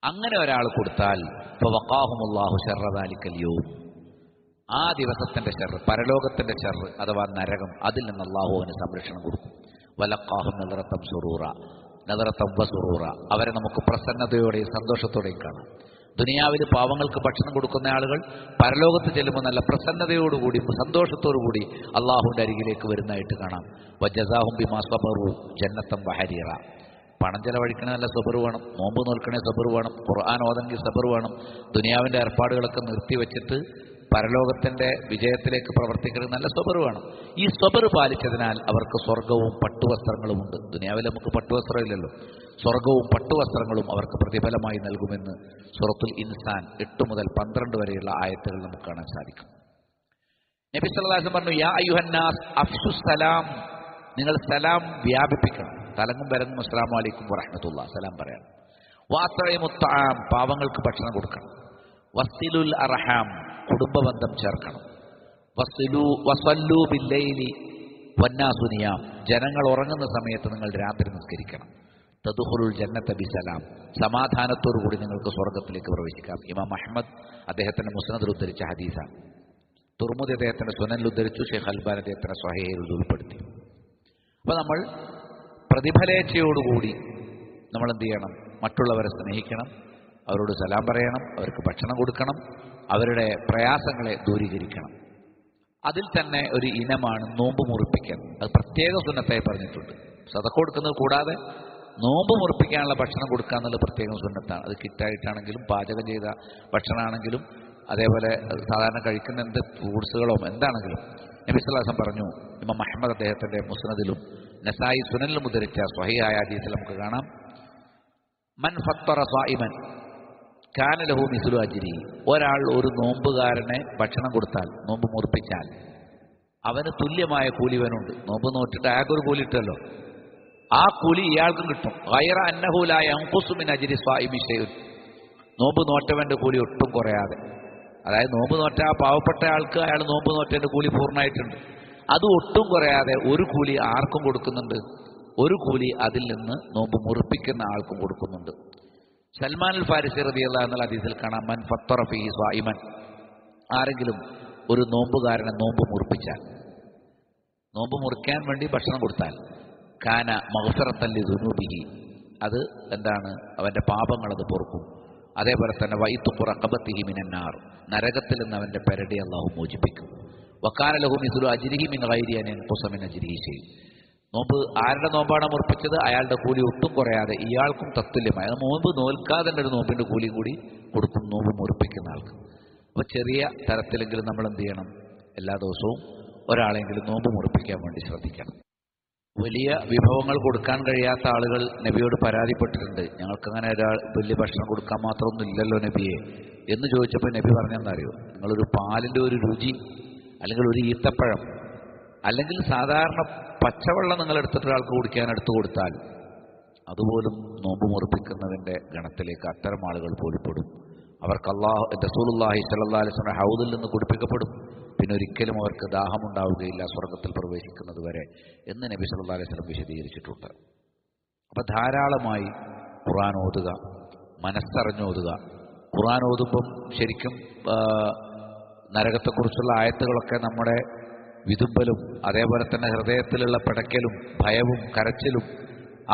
അങ്ങനെ ഒരാൾ കൊടുത്താൽ ഫവഖാഹുമുല്ലാഹു ശർറ ദാലിക്കൽ യൗം, ആ ദിവസത്തിന്റെ ഷർറ്, പരലോകത്തിന്റെ ഷർറ് അഥവാ നരകം, അതിൽ നിന്ന് അള്ളാഹു അവന് സംരക്ഷണം കൊടുക്കും. വലഖാഹും നദറത്തം സുറൂറ, നദറത്തം വസുറൂറ, അവരെ നമുക്ക് പ്രസന്നതയോടെയും സന്തോഷത്തോടെയും കാണാം. ദുനിയാവിൽ പാവങ്ങൾക്ക് ഭക്ഷണം കൊടുക്കുന്ന ആളുകൾ പരലോകത്ത് ചെല്ലുമ്പോൾ നല്ല പ്രസന്നതയോടുകൂടി സന്തോഷത്തോടുകൂടി അള്ളാഹുവിൻ്റെ അരികിലേക്ക് വരുന്നതായിട്ട് കാണാം. വജസാഹും ബിമാ സബറു ജന്നത്തം വഹരീറ, പണം ചെലവഴിക്കണേ നല്ല സബർ വേണം, നോമ്പ് നോൽക്കണേ സബർ വേണം, ഖുർആൻ ഓതണമെങ്കിൽ സബർ വേണം. ദുനിയാവിൻ്റെ ഏർപ്പാടുകളൊക്കെ നിർത്തിവെച്ചിട്ട് പരലോകത്തിന്റെ വിജയത്തിലേക്ക് പ്രവർത്തിക്കുന്നത് നല്ല സ്വബർ വേണം. ഈ സ്വബർ പാലിച്ചതിനാൽ അവർക്ക് സ്വർഗവും പട്ടുവസ്ത്രങ്ങളുമുണ്ട്. ദുനിയാവിൽ നമുക്ക് പട്ടുവസ്ത്രമില്ലല്ലോ. സ്വർഗവും പട്ടുവസ്ത്രങ്ങളും അവർക്ക് പ്രതിഫലമായി നൽകുമെന്ന് സൂറത്തുൽ ഇൻസാൻ 8 മുതൽ 12 വരെയുള്ള ആയത്തുകൾ നമുക്ക് കാണാൻ സാധിക്കും. നബി സല്ലല്ലാഹു അലൈഹി വസല്ലം പറഞ്ഞു, യാ അയ്യുഹന്നാസ് അഫ്ശു സലാം, നിങ്ങൾ സലാം വ്യാപിപ്പിക്കണം. തലങ്ങും വരങ്ങും അസ്സലാമു അലൈക്കും വറഹ്മത്തുള്ളാഹി സലാം പറയണം. വഅത്ഇമുത് തആം, പാവങ്ങൾക്ക് ഭക്ഷണം കൊടുക്കണം. വസിലുൽ അർഹാം, കുടുംബബന്ധം ചേർക്കണം. വസല്ലു ബില്ലൈലി വന്നാസു നിയാം, ജനങ്ങൾ ഉറങ്ങുന്ന സമയത്ത് നിങ്ങൾ രാത്രി നിസ്കരിക്കണം. തദ്ഖുലുൽ ജന്നത ബിസലാം, സമാധാനത്തോടു കൂടി നിങ്ങൾക്ക് സ്വർഗ്ഗത്തിലേക്ക് പ്രവേശിക്കാം. ഇമാം അഹ്മദ് അദ്ദേഹത്തിന്റെ മുസ്നദിൽ ഉദ്ധരിച്ച ഹദീസാണ്. തുർമുദി അദ്ദേഹത്തിന്റെ സുനനിൽ ഉദ്ധരിച്ചു. ഷെയ്ഖ് അൽബാനി അദ്ദേഹത്തിന്റെ സ്വഹീഹിൽ ഉൾപ്പെടുത്തി. അപ്പോൾ നമ്മൾ പ്രതിഫലേച്ഛയോടുകൂടി നമ്മൾ എന്ത് ചെയ്യണം? മറ്റുള്ളവരെ സ്നേഹിക്കണം, അവരോട് സലാം പറയണം, അവർക്ക് ഭക്ഷണം കൊടുക്കണം, അവരുടെ പ്രയാസങ്ങളെ ദൂരീകരിക്കണം. അതിൽ തന്നെ ഒരു ഇനമാണ് നോമ്പ് മുറിപ്പിക്കൽ. അത് പ്രത്യേക സുന്നത്തായി പറഞ്ഞിട്ടുണ്ട്. സദഖ കൊടുക്കുന്നത് കൂടാതെ നോമ്പ് മുറിപ്പിക്കാനുള്ള ഭക്ഷണം കൊടുക്കുക എന്നുള്ളത് പ്രത്യേകം സുന്നത്താണ്. അത് കിറ്റായിട്ടാണെങ്കിലും പാചകം ചെയ്ത ഭക്ഷണമാണെങ്കിലും അതേപോലെ സാധാരണ കഴിക്കുന്ന എന്ത് ഫ്രൂട്ട്സുകളോ എന്താണെങ്കിലും നബി സല്ലല്ലാഹു അലൈഹി വസല്ലം പറഞ്ഞു. ഇമാം അഹ്മദ് അദ്ദേഹത്തിന്റെ മുസ്നദിലും നസായി സുനനിലും ഉദ്ധരിച്ച സ്വഹീഹായ ഹദീസിൽ നമുക്ക് കാണാം, മൻ ഫത്തറ സായിമൻ കാന ലഹു മിസ്ലു അജ്രി, ഒരാൾ ഒരു നോമ്പുകാരനെ ഭക്ഷണം കൊടുത്താൽ, നോമ്പ് മുറിപ്പിച്ചാൽ അവന് തുല്യമായ കൂലിവനുണ്ട്. നോമ്പ് നോറ്റിട്ട് ആകെ ഒരു കൂലി ഇട്ടല്ലോ, ആ കൂലി ഇയാൾക്കും കിട്ടും. ഗൈറ അന്നഹു ലാ യൻഖുസു മിൻ അജ്രി സായിമി ശൈഉൻ, നോമ്പ് നോറ്റവന്റെ കൂലി ഒട്ടും കുറയാതെ. അതായത് നോമ്പ് നോറ്റ ആ പാവപ്പെട്ട ആൾക്ക് അയാൾ നോമ്പ് നോറ്റതിന്റെ കൂലി പൂർണ്ണമായിട്ടുണ്ട്. അത് ഒട്ടും കുറയാതെ ഒരു കൂലി ആർക്കും കൊടുക്കുന്നുണ്ട്? ഒരു കൂലി അതിൽ നിന്ന് നോമ്പ് മുറിപ്പിക്കുന്ന ആൾക്കും കൊടുക്കുന്നുണ്ട്. സൽമാൻ അൽ ഫാരിസി റളിയല്ലാഹു അൻഹു ഹദീസിൽ കാണാം, മൻ ഫത്തറ ഫീഹി സ്വായിമൻ, ആരെങ്കിലും ഒരു നോമ്പുകാരനെ നോമ്പ് മുറിപ്പിച്ചാൽ, നോമ്പ് മുറിക്കാൻ വേണ്ടി ഭക്ഷണം കൊടുത്താൽ, കാന മഗ്ഫിറത്തൻ ലിദുനൂബിഹി, അത് എന്താണ്? അവന്റെ പാപങ്ങൾ അത് പൊറുക്കും. അതേപോലെ തന്നെ വൈത്തുഖു റഖബത്തിഹി മിനന്നാർ, നരകത്തിൽ നിന്ന് അവന്റെ പെരടി അല്ലാഹു മോചിപ്പിക്കും. വകാന ലഹു മിസ്ലു അജ്രിഹി മിൻ ഗൈരി അൻ യൻഖുസ മിൻ അജ്രിഹി ശൈ, നോമ്പ് ആരുടെ നോമ്പാണ് മുറിപ്പിച്ചത് അയാളുടെ കൂലി ഒട്ടും കുറയാതെ ഇയാൾക്കും തത്തുല്യമായ, നോമ്പ് നോൽക്കാതെ ഒരു നോമ്പിന്റെ കൂലി കൂടി കൊടുക്കും നോമ്പ് മുറിപ്പിക്കുന്ന ആൾക്ക്. അപ്പോൾ ചെറിയ തരത്തിലെങ്കിലും നമ്മൾ എന്ത് ചെയ്യണം? എല്ലാ ദിവസവും ഒരാളെങ്കിലും നോമ്പ് മുറിപ്പിക്കാൻ വേണ്ടി ശ്രദ്ധിക്കണം. വലിയ വിഭവങ്ങൾ കൊടുക്കാൻ കഴിയാത്ത ആളുകൾ നബിയോട് പരാതിപ്പെട്ടിട്ടുണ്ട്. ഞങ്ങൾക്കങ്ങനെ ഒരാൾ വലിയ ഭക്ഷണം കൊടുക്കാൻ മാത്രമൊന്നും ഇല്ലല്ലോ നബിയെ എന്ന് ചോദിച്ചപ്പോൾ നബി പറഞ്ഞെന്താ അറിയോ? നിങ്ങളൊരു പാലിൻ്റെ ഒരു രുചി, അല്ലെങ്കിൽ ഒരു ഈത്തപ്പഴം, അല്ലെങ്കിൽ സാധാരണ പച്ചവെള്ളം നിങ്ങൾ എടുത്തിട്ട് ഒരാൾക്ക് കുടിക്കാൻ എടുത്തു കൊടുത്താൽ അതുപോലും നോമ്പ് മുറിപ്പിക്കുന്നതിൻ്റെ ഗണത്തിലേക്ക് അത്തരം ആളുകൾ പോലും പെടും. അവർക്ക് റസൂലുള്ളാഹി സ്വല്ലല്ലാഹു അലൈഹി വസല്ലം ഹൗദിൽ നിന്ന് കുടിപ്പിക്കപ്പെടും. പിന്നെ ഒരിക്കലും അവർക്ക് ദാഹമുണ്ടാവുകയില്ല സ്വർഗത്തിൽ പ്രവേശിക്കുന്നത് വരെ എന്ന് നബി സല്ലല്ലാഹു അലൈഹി വസല്ലം വിശദീകരിച്ചിട്ടുണ്ട്. അപ്പം ധാരാളമായി ഖുർആൻ ഓതുക, മനസ്സറിഞ്ഞോതുക. ഖുർആൻ ഓതുമ്പം ശരിക്കും നരകത്തെക്കുറിച്ചുള്ള ആയത്തുകളൊക്കെ നമ്മുടെ വിതുമ്പലും അതേപോലെ തന്നെ ഹൃദയത്തിലുള്ള പിടയ്ക്കലും ഭയവും കരച്ചിലും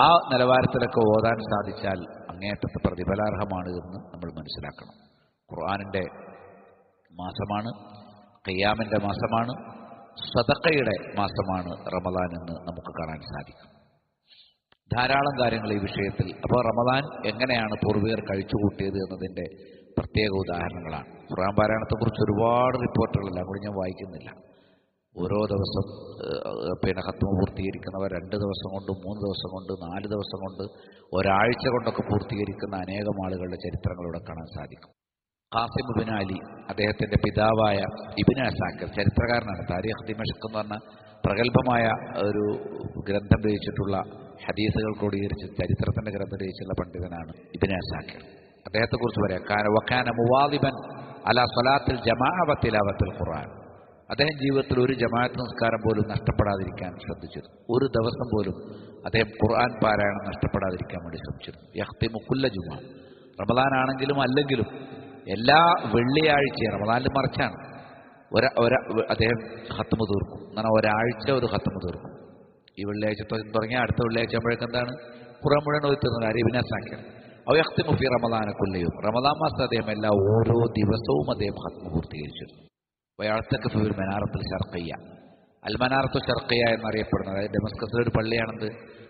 ആ നിലവാരത്തിലൊക്കെ ഓതാൻ സാധിച്ചാൽ അങ്ങേയറ്റത്തെ പ്രതിഫലാർഹമാണ് എന്ന് നമ്മൾ മനസ്സിലാക്കണം. ഖുർആനിൻ്റെ മാസമാണ്, ഖിയാമിൻ്റെ മാസമാണ്, സദഖയുടെ മാസമാണ് റമദാൻ എന്ന് നമുക്ക് കാണാൻ സാധിക്കും. ധാരാളം കാര്യങ്ങൾ ഈ വിഷയത്തിൽ. അപ്പോൾ റമദാൻ എങ്ങനെയാണ് പൂർവികർ കഴിച്ചുകൂട്ടിയത് എന്നതിൻ്റെ പ്രത്യേക ഉദാഹരണങ്ങളാണ്. ഖുർആൻ പാരായണത്തെക്കുറിച്ച് ഒരുപാട് റിപ്പോർട്ടുകളെല്ലാം കൂടി ഞാൻ വായിക്കുന്നില്ല. ഓരോ ദിവസം ഖത്മ പൂർത്തീകരിക്കുന്നവർ 2 ദിവസം കൊണ്ട്, 3 ദിവസം കൊണ്ട്, 4 ദിവസം കൊണ്ട്, ഒരാഴ്ച കൊണ്ടൊക്കെ പൂർത്തീകരിക്കുന്ന അനേകം ആളുകളുടെ ചരിത്രങ്ങളിലൂടെ കാണാൻ സാധിക്കും. ഖാസിം ഇബ്നു അലി, അദ്ദേഹത്തിൻ്റെ പിതാവായ ഇബ്നു അസാക്കിർ ചരിത്രകാരനാണ്. താരീഖ് ദിമഷ്ക് എന്ന് പറഞ്ഞ പ്രഗത്ഭമായ ഒരു ഗ്രന്ഥം രചിച്ചിട്ടുള്ള ഹദീസുകൾ ക്രോഡീകരിച്ച് ചരിത്രത്തിൻ്റെ ഗ്രന്ഥം രചിച്ചുള്ള പണ്ഡിതനാണ് ഇബ്നു അസാക്കിർ. അദ്ദേഹത്തെക്കുറിച്ച് പറയാം, വക്കാന മുവാദിബൻ അലാ സ്വലാത്തിൽ ജമാഅ വ തിലാവത്തിൽ ഖുർആൻ. അദ്ദേഹം ജീവിതത്തിൽ ഒരു ജമാഅത്ത് നിസ്കാരം പോലും നഷ്ടപ്പെടാതിരിക്കാൻ ശ്രദ്ധിച്ചിരുന്നു. ഒരു ദിവസം പോലും അദ്ദേഹം ഖുർആൻ പാരായണം നഷ്ടപ്പെടാതിരിക്കാൻ വേണ്ടി ശ്രമിച്ചിരുന്നു. യഖ്തിമു കുല്ല ജുമുഅ, റമദാനാണെങ്കിലും അല്ലെങ്കിലും എല്ലാ വെള്ളിയാഴ്ചയും, റമദാനിൽ മറിച്ചാണ്, അദ്ദേഹം ഖത്മ് തീർക്കും. എന്നാൽ ഒരാഴ്ച ഒരു ഖത്മ് തീർക്കും. ഈ വെള്ളിയാഴ്ച തുടങ്ങിയ അടുത്ത വെള്ളിയാഴ്ച ആകുമ്പോഴേക്കും എന്താണ്? ഖുർആൻ മുഴുവൻ ഓതി തീർന്നത് ഇബ്നു അസാക്കിർ. ഔ യഖ്തിമു ഫി റമദാന കുല്ലയും, റമദാൻ മാസത്തിൽ അദ്ദേഹം ഓരോ ദിവസവും അദ്ദേഹം ഖത്മ് പൂർത്തീകരിച്ചിരുന്നു. വയഅ്തഖിഫു ഫിൽ മനാറത്തുൽ ശർഖിയ്യ, അൽ മനാറത്തു ശർഖിയ്യ എന്നറിയപ്പെടുന്നത്, അതായത് ഡെമസ്കസിലെ ഒരു പള്ളിയാണെന്ന്.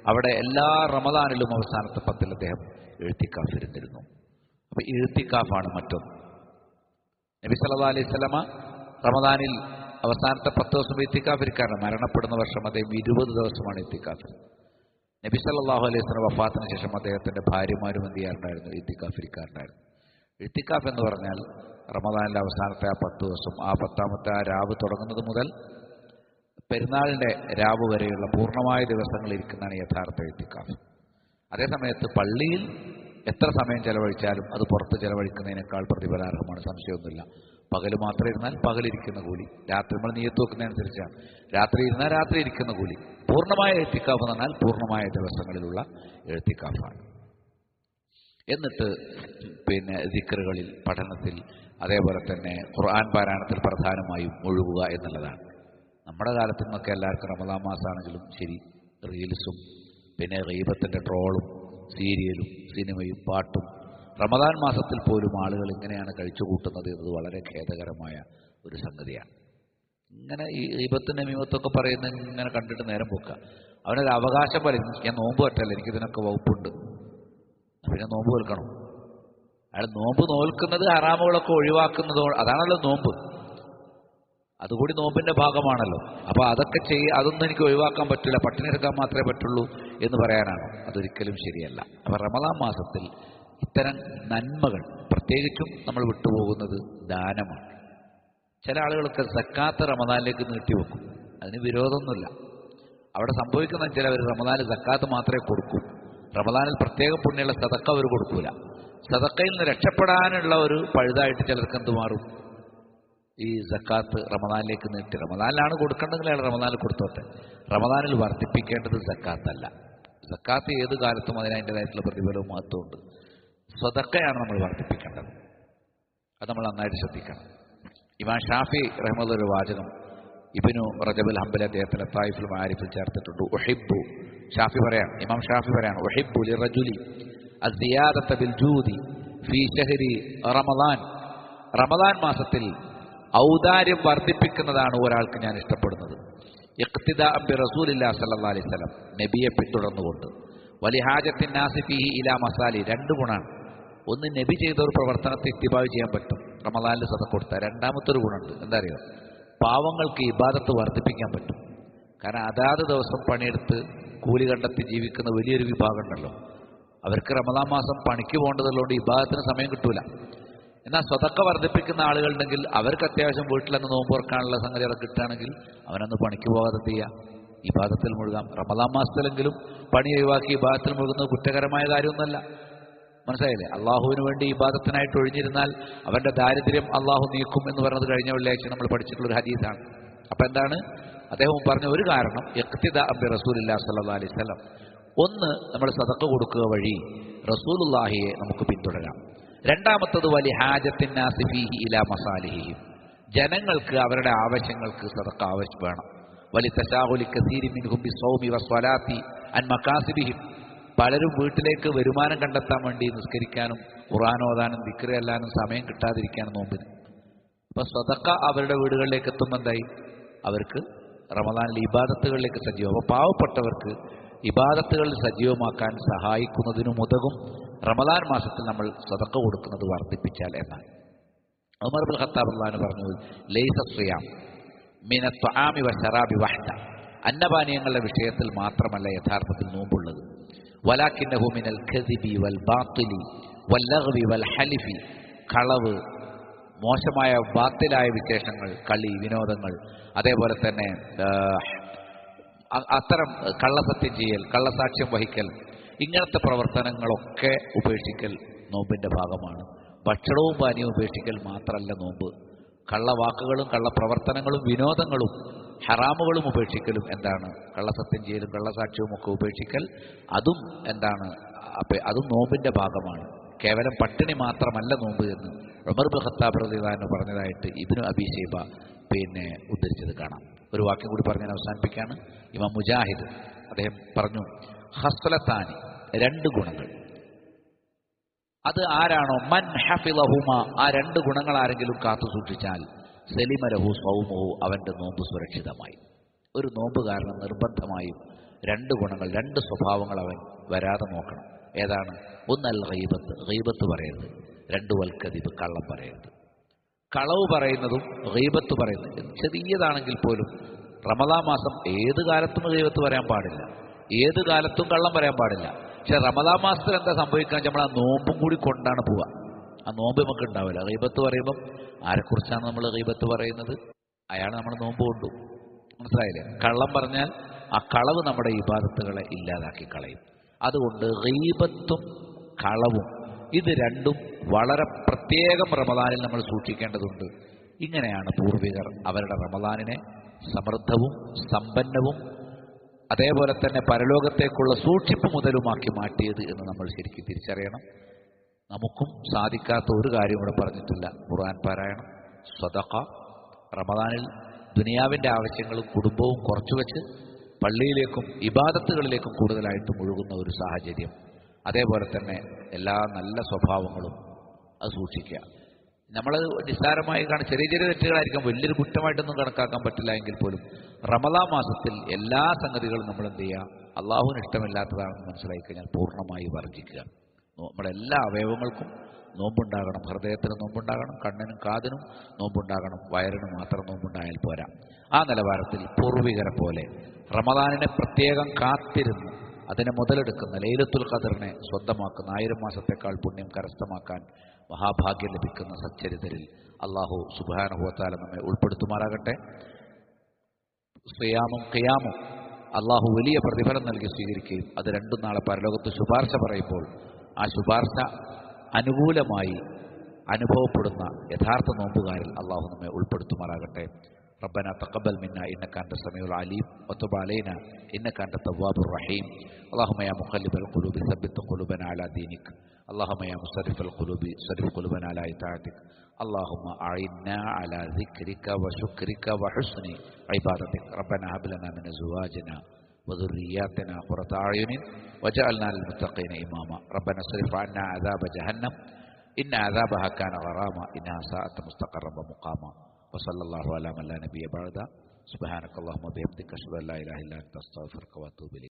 അവിടെ എല്ലാ റമദാനിലും അവസാനത്തെ 10 അദ്ദേഹം ഇഴ്തികാഫ് ഇരുന്നിരുന്നു. അപ്പോൾ ഇഴ്തികാഫാണ് മറ്റൊന്ന്. നബി സല്ലല്ലാഹു അലൈഹി വസല്ലമ റമദാനിൽ അവസാനത്തെ 10 ദിവസം ഇത്തിക്കാഫ് ഇരിക്കാറുണ്ട്. മരണപ്പെടുന്ന വർഷം അദ്ദേഹം 20 ദിവസമാണ് ഇത്തിക്കാഫ്. നബി സല്ലല്ലാഹു അലൈഹി വസല്ലം വഫാത്തിന് ശേഷം അദ്ദേഹത്തിന്റെ ഭാര്യമാരും എന്ത് ചെയ്യാറുണ്ടായിരുന്നു? ഇത്തിക്കാഫ് ഇരിക്കാറുണ്ടായിരുന്നു. ഇത്തിക്കാഫ് എന്ന് പറഞ്ഞാൽ റമദാനിലെ അവസാനത്തെ ആ 10 ദിവസം, ആ 10ാമത്തെ ആ രാവ് തുടങ്ങുന്നത് മുതൽ പെരുന്നാളിന്റെ രാവ് വരെയുള്ള പൂർണ്ണമായ ദിവസങ്ങൾ ഇരിക്കുന്നതാണ് യഥാർത്ഥ ഇത്തിക്കാഫ്. അതേസമയത്ത് പള്ളിയിൽ എത്ര സമയം ചെലവഴിച്ചാലും അത് പുറത്ത് ചെലവഴിക്കുന്നതിനേക്കാൾ പ്രതിഫലാർഹമാണ്, സംശയമൊന്നുമില്ല. പകൽ മാത്രം ഇരുന്നാൽ പകലിരിക്കുന്ന കൂലി, രാത്രി നമ്മൾ നിയത്ത് വെക്കുന്നതനുസരിച്ചാണ്. രാത്രി ഇരുന്നാൽ രാത്രി ഇരിക്കുന്ന കൂലി. പൂർണ്ണമായ എഴുത്തിക്കാഫ് എന്ന് പറഞ്ഞാൽ പൂർണ്ണമായ ദിവസങ്ങളിലുള്ള എഴുത്തിക്കാഫാണ്. എന്നിട്ട് ദിക്റുകളിൽ, പഠനത്തിൽ, അതേപോലെ തന്നെ ഖുർആൻ പാരായണത്തിൽ പ്രധാനമായും മുഴുകുക എന്നുള്ളതാണ്. നമ്മുടെ കാലത്തു നിന്നൊക്കെ എല്ലാവർക്കും റമദാൻ മാസമാണെങ്കിലും ശരി, റീൽസും പിന്നെ ഗീബത്തിന്റെ ട്രോളും സീരിയലും സിനിമയും പാട്ടും, റമദാൻ മാസത്തിൽ പോലും ആളുകൾ ഇങ്ങനെയാണ് കഴിച്ചു കൂട്ടുന്നത് എന്നത് വളരെ ഖേദകരമായ ഒരു സംഗതിയാണ്. ഇങ്ങനെ ഈ ഗീബത്തും നമീമത്തൊക്കെ പറയുന്നത് ഇങ്ങനെ കണ്ടിട്ട് നേരം പോക്കുക. അവനൊരു അവകാശം പറയും, ഞാൻ നോമ്പ് പറ്റല്ല, എനിക്കിതിനൊക്കെ വകുപ്പുണ്ട്, പിന്നെ നോമ്പ് നോൽക്കണം. അയാൾ നോമ്പ് നോൽക്കുന്നത് ഹറാമുകളൊക്കെ ഒഴിവാക്കുന്നതോ, അതാണല്ലോ നോമ്പ്. അതുകൂടി നോമ്പിന്റെ ഭാഗമാണല്ലോ. അപ്പൊ അതൊക്കെ അതൊന്നും എനിക്ക് ഒഴിവാക്കാൻ പറ്റില്ല, പട്ടിണി എടുക്കാൻ മാത്രമേ പറ്റുള്ളൂ എന്ന് പറയാനാണോ? അതൊരിക്കലും ശരിയല്ല. അപ്പൊ റമദാൻ മാസത്തിൽ ഇത്തരം നന്മകൾ, പ്രത്യേകിച്ചും നമ്മൾ വിട്ടുപോകുന്നത് ദാനമാണ്. ചില ആളുകളൊക്കെ സക്കാത്ത് റമദാനിലേക്ക് നീട്ടിവെക്കും. അതിന് വിരോധമൊന്നുമില്ല. അവിടെ സംഭവിക്കുന്ന ചിലവർ റമദാനിൽ സക്കാത്ത് മാത്രമേ കൊടുക്കൂ. റമദാനിൽ പ്രത്യേക പുണ്യമുള്ള സദക്ക അവർ കൊടുക്കൂല. സദക്കയിൽ നിന്ന് രക്ഷപ്പെടാനുള്ള ഒരു പഴുതായിട്ട് ചിലർക്ക് എന്ത് മാറും? ഈ സക്കാത്ത് റമദാനിലേക്ക് നീട്ടി. റമദാനിലാണ് കൊടുക്കേണ്ടതെങ്കിൽ അയാൾ റമദാനിൽ കൊടുത്തോട്ടെ. റമദാനിൽ വർദ്ധിപ്പിക്കേണ്ടത് സക്കാത്തല്ല. സക്കാത്ത് ഏത് കാലത്തും അതിനതിൻ്റെതായിട്ടുള്ള പ്രതിഫലവും മഹത്വമുണ്ട്. സ്വതക്കയാണ് നമ്മൾ വർദ്ധിപ്പിക്കേണ്ടത്. അത് നമ്മൾ നന്നായിട്ട് ശ്രദ്ധിക്കണം. ഇമാം ഷാഫി റഹ്മത്തുള്ളാഹി ഒരു വാചകം ഇബ്നു റജബുൽ ഹംബലി അദ്ദേഹത്തിന്റെ തായിഫുൽ മആരിഫിൽ ചേർത്തിട്ടുണ്ട്. ഉഹിബ്ബു, ഷാഫി പറയാണ്, ഇമാം ഷാഫി പറയാണ്, ഉഹിബ്ബു ലിറജുലി അസ്സിയാദത ബിൽ ജൂദി ഫീ ശഹരി റമദാൻ. റമദാൻ മാസത്തിൽ ഔദാര്യം വർദ്ധിപ്പിക്കുന്നതാണ് ഒരാൾക്ക് ഞാൻ ഇഷ്ടപ്പെടുന്നത്. ഇഖ്തിദാഅ ബി റസൂലില്ലാഹി സ്വല്ലല്ലാഹു അലൈഹി വസല്ലം, നബിയെ പിന്തുടർന്നുകൊണ്ട്. വലിഹാജത്തിൻ നാസി ഫീഹി ഇലാ മസാലി, 2 ഗുണമാണ്. ഒന്ന്, നബി ചെയ്ത ഒരു പ്രവർത്തനത്തെ ഇത്തിബാഅ് ചെയ്യാൻ പറ്റും റമദാനിൽ സദഖ കൊടുത്താൽ. രണ്ടാമത്തൊരു ഗുണമുണ്ട്, എന്താ അറിയോ? പാവങ്ങൾക്ക് ഇബാദത്ത് വർദ്ധിപ്പിക്കാൻ പറ്റും. കാരണം അതാത് ദിവസം പണിയെടുത്ത് കൂലി കണ്ടെത്തി ജീവിക്കുന്ന വലിയൊരു വിഭാഗം ഉണ്ടല്ലോ. അവർക്ക് റമദാൻ മാസം പണിക്ക് പോകേണ്ടതുള്ളതുകൊണ്ട് ഇബാദത്തിന് സമയം കിട്ടൂല. എന്നാൽ സ്വതക്ക വർദ്ധിപ്പിക്കുന്ന ആളുകളുണ്ടെങ്കിൽ അവർക്ക് അത്യാവശ്യം വീട്ടിലന്ന് നോമ്പ് തുറക്കാനുള്ള സംഗതികളൊക്കെ കിട്ടുകയാണെങ്കിൽ അവനന്ന് പണിക്ക് പോകാതെ ചെയ്യുക, ഇബാദത്തിൽ മുഴുകാം. റമദാൻ മാസത്തിലെങ്കിലും പണി ഒഴിവാക്കി ഇബാദത്തിൽ മുഴുകുന്നത് കുറ്റകരമായ കാര്യമൊന്നുമല്ല. മനസ്സിലായില്ലേ? അള്ളാഹുവിന് വേണ്ടി ഇബാദത്തിനായിട്ട് ഒഴിഞ്ഞിരുന്നാൽ അവന്റെ ദാരിദ്ര്യം അള്ളാഹു നീക്കും എന്ന് പറഞ്ഞത് കഴിഞ്ഞ വെള്ളിയാഴ്ച നമ്മൾ പഠിച്ചിട്ടുള്ളൊരു ഹദീസാണ്. അപ്പൊ എന്താണ് അദ്ദേഹം പറഞ്ഞ ഒരു കാരണം? ഇഖ്തിദാഅ ബി റസൂലില്ലാഹി സ്വല്ലല്ലാഹു അലൈഹി വസല്ലം. ഒന്ന്, നമ്മൾ സദഖ കൊടുക്കുക വഴി റസൂലുള്ളാഹിയെ നമുക്ക് പിന്തുടരാം. രണ്ടാമത്തത് വലിഹാജത്തിൻ നാസി ഫീഹി ഇലാ മസാലിഹിഹിം, ജനങ്ങൾക്ക് അവരുടെ ആവശ്യങ്ങൾക്ക് സദഖ ആവശ്യം വേണം. വലി തശാഗുലി കസീരി മിൻഹും ബിസ്സൗമി വസ്വലാത്തി അൻ മകാസിബിഹിം, പലരും വീട്ടിലേക്ക് വരുമാനം കണ്ടെത്താൻ വേണ്ടി നിസ്കരിക്കാനും ഖുർആൻ ഓതാനും ദിക്ർ ചെല്ലാനും സമയം കിട്ടാതിരിക്കാനും നോമ്പിന്. അപ്പൊ സദഖ അവരുടെ വീടുകളിലേക്ക് എത്തുമ്പോൾ എന്തായി? അവർക്ക് റമദാനിൽ ഇബാദത്തുകളിലേക്ക് സജീവം. അപ്പോൾ പാവപ്പെട്ടവർക്ക് ഇബാദത്തുകളിൽ സജീവമാക്കാൻ സഹായിക്കുന്നതിനും ഉതകും റമദാൻ മാസത്തിൽ നമ്മൾ സദഖ കൊടുക്കുന്നത് വർദ്ധിപ്പിച്ചാൽ എന്നാണ്. ഉമർ ഇബ്നുൽ ഖത്താബ് റളിയല്ലാഹു അൻഹു പറഞ്ഞു, ലൈസ സിയാം മിന ത്വആമി വശറാബി വഹ്ദ, അന്നപാനീയങ്ങളുടെ വിഷയത്തിൽ മാത്രമല്ല യഥാർത്ഥത്തിൽ നോമ്പുള്ളത്. വലാകിന്നഹു മിനൽ കദിബി വൽ ബാത്തിലി വൽ ലഗ്വി വൽ ഹലിഫി, കളവ്, മോശമായ ബാത്തിലായ വിശേഷങ്ങൾ, കളി, വിനോദങ്ങൾ, അതേപോലെ തന്നെ അത്തരം കള്ളസത്യം ചെയ്യൽ, കള്ളസാക്ഷ്യം വഹിക്കൽ, ഇങ്ങനത്തെ പ്രവർത്തനങ്ങളൊക്കെ ഉപേക്ഷിക്കൽ നോമ്പിന്റെ ഭാഗമാണ്. ഭക്ഷണവും പാനീയവും ഉപേക്ഷിക്കൽ മാത്രമല്ല നോമ്പ്. കള്ളവാക്കുകളും കള്ളപ്രവർത്തനങ്ങളും വിനോദങ്ങളും ഹറാമുകളും ഉപേക്ഷിക്കലും എന്താണ്? കള്ളസത്യം ചെയ്യലും കള്ളസാക്ഷ്യവും ഒക്കെ ഉപേക്ഷിക്കൽ, അതും എന്താണ്? അതും നോമ്പിന്റെ ഭാഗമാണ്. കേവലം പട്ടിണി മാത്രമല്ല നോമ്പ് എന്ന് ഉമർ ഇബ്നുൽ ഖത്താബ് റളിയല്ലാഹു അൻഹു പറഞ്ഞതായിട്ട് ഇബ്നു അബീ ശൈബ ഉദ്ധരിച്ചത് കാണാം. ഒരു വാക്യം കൂടി പറഞ്ഞ് ഞാൻ അവസാനിപ്പിക്കുകയാണ്. ഇമാം മുജാഹിദ് അദ്ദേഹം പറഞ്ഞു, ഖസ്ലത്താനി, 2 ഗുണങ്ങൾ. അത് ആരാണോ മൻ ഹഫിളഹുമ, ആ 2 ഗുണങ്ങൾ ആരെങ്കിലും കാത്തു സൂക്ഷിച്ചാൽ സലിമ ലഹു സൗമുഹു, അവന്റെ നോമ്പ് സുരക്ഷിതമായി. ഒരു നോമ്പ് കാരണം നിർബന്ധമായും 2 ഗുണങ്ങൾ, 2 സ്വഭാവങ്ങൾ അവൻ വരാതെ നോക്കണം. ഏതാണ്? ഒന്ന് അൽ ഗീബത്ത്, ഗീബത്ത് പറയരുത്. 2 വൽ കദിബ്, കള്ളം പറയരുത്. കളവ് പറയുന്നതും ഗീബത്ത് പറയുന്നതും ചെറിയതാണെങ്കിൽ പോലും റമദാൻ മാസം ഏത് കാലത്തും ഗീബത്ത് പറയാൻ പാടില്ല, ഏത് കാലത്തും കള്ളം പറയാൻ പാടില്ല. പക്ഷെ റമദാൻ മാസത്തിൽ എന്താ സംഭവിക്കുക, നമ്മൾ ആ നോമ്പും കൂടി കൊണ്ടാണ് പോവുക. ആ നോമ്പ് നമുക്ക് ഉണ്ടാവില്ല. ഗീബത്ത് പറയുമ്പം ആരെക്കുറിച്ചാണ് നമ്മൾ ഗീബത്ത് പറയുന്നത്? അയാൾ നമ്മൾ നോമ്പ് കൊണ്ടു. മനസ്സിലായില്ലേ? കള്ളം പറഞ്ഞാൽ ആ കളവ് നമ്മുടെ ഇബാദത്തുകളെ ഇല്ലാതാക്കി കളയും. അതുകൊണ്ട് ഗീബത്തും കളവും ഇത് രണ്ടും വളരെ പ്രത്യേകം റമദാനിൽ നമ്മൾ സൂക്ഷിക്കേണ്ടതുണ്ട്. ഇങ്ങനെയാണ് പൂർവികർ അവരുടെ റമദാനിനെ സമൃദ്ധവും സമ്പന്നവും അതേപോലെ തന്നെ പരലോകത്തേക്കുള്ള സൂക്ഷിപ്പ് മുതലുമാക്കി മാറ്റിയത് എന്ന് നമ്മൾ ശരിക്കും തിരിച്ചറിയണം. നമുക്കും സാധിക്കാത്ത ഒരു കാര്യം കൂടെ പറഞ്ഞിട്ടില്ല. ഖുർആൻ പാരായണം, സ്വതഖ, റമദാനിൽ ദുനിയാവിൻ്റെ ആവശ്യങ്ങളും കുടുംബവും കുറച്ചുവെച്ച് പള്ളിയിലേക്കും ഇബാദത്തുകളിലേക്കും കൂടുതലായിട്ട് മുഴുകുന്ന ഒരു സാഹചര്യം, അതേപോലെ തന്നെ എല്ലാ നല്ല സ്വഭാവങ്ങളും അത് സൂക്ഷിക്കുക. നമ്മൾ നിസ്സാരമായി ചെറിയ ചെറിയ തെറ്റുകളായിരിക്കും, വലിയൊരു കുറ്റമായിട്ടൊന്നും കണക്കാക്കാൻ പറ്റില്ല. എങ്കിൽ പോലും റമദാൻ മാസത്തിൽ എല്ലാ സംഗതികളും നമ്മൾ എന്ത് ചെയ്യുക, അള്ളാഹുവിന് ഇഷ്ടമില്ലാത്തതാണെന്ന് മനസ്സിലാക്കി കഴിഞ്ഞാൽ പൂർണ്ണമായി വർജിക്കുക. നമ്മളെല്ലാ അവയവങ്ങൾക്കും നോമ്പുണ്ടാകണം. ഹൃദയത്തിന് നോമ്പുണ്ടാകണം, കണ്ണിനും കാതിനും നോമ്പുണ്ടാകണം, വയറിന് മാത്രം നോമ്പുണ്ടായാൽ പോരാ. ആ നിലവാരത്തിൽ പൂർവികരെ പോലെ റമദാനിനെ പ്രത്യേകം കാത്തിരുന്ന് അതിനെ മുതലെടുക്കുന്ന, ലൈലത്തുൽ ഖദറിനെ സ്വന്തമാക്കുന്ന, 1000 മാസത്തേക്കാൾ പുണ്യം കരസ്ഥമാക്കാൻ മഹാഭാഗ്യം ലഭിക്കുന്ന സച്ചരിതരിൽ അള്ളാഹു സുബ്ഹാനഹു വ തആല നമ്മെ ഉൾപ്പെടുത്തുമാറാകട്ടെ. സിയാമും ഖിയാമും അള്ളാഹു വലിയ പ്രതിഫലം നൽകി സ്വീകരിക്കുകയും അത് രണ്ടും നാളെ പരലോകത്ത് ശുപാർശ പറയുമ്പോൾ ആ ശുപാർശ അനുകൂലമായി അനുഭവപ്പെടുന്ന യഥാർത്ഥ നോമ്പുകാരിൽ അള്ളാഹു നമ്മെ ഉൾപ്പെടുത്തുമാറാകട്ടെ. ربنا تقبل منا إنك أنت السميع العليم وتب علينا إنك أنت التواب الرحيم. اللهم يا مقلب القلوب ثبت قلوبنا على دينك. اللهم يا مصرف القلوب صرف قلوبنا على إطاعتك. اللهم أعنا على ذكرك وشكرك وحسن عبادتك. ربنا هب لنا من أزواجنا وذرياتنا قرة أعين وجعلنا للمتقين إماما. ربنا اصرف عنا عذاب جهنم إن عذابها كان غراما إنها ساءت مستقرا ومقاما. وصلى الله على من لا نبي بعده. سبحانك اللهم وبحمدك أشهد أن لا إله إلا أنت أستغفرك وأتوب إليك.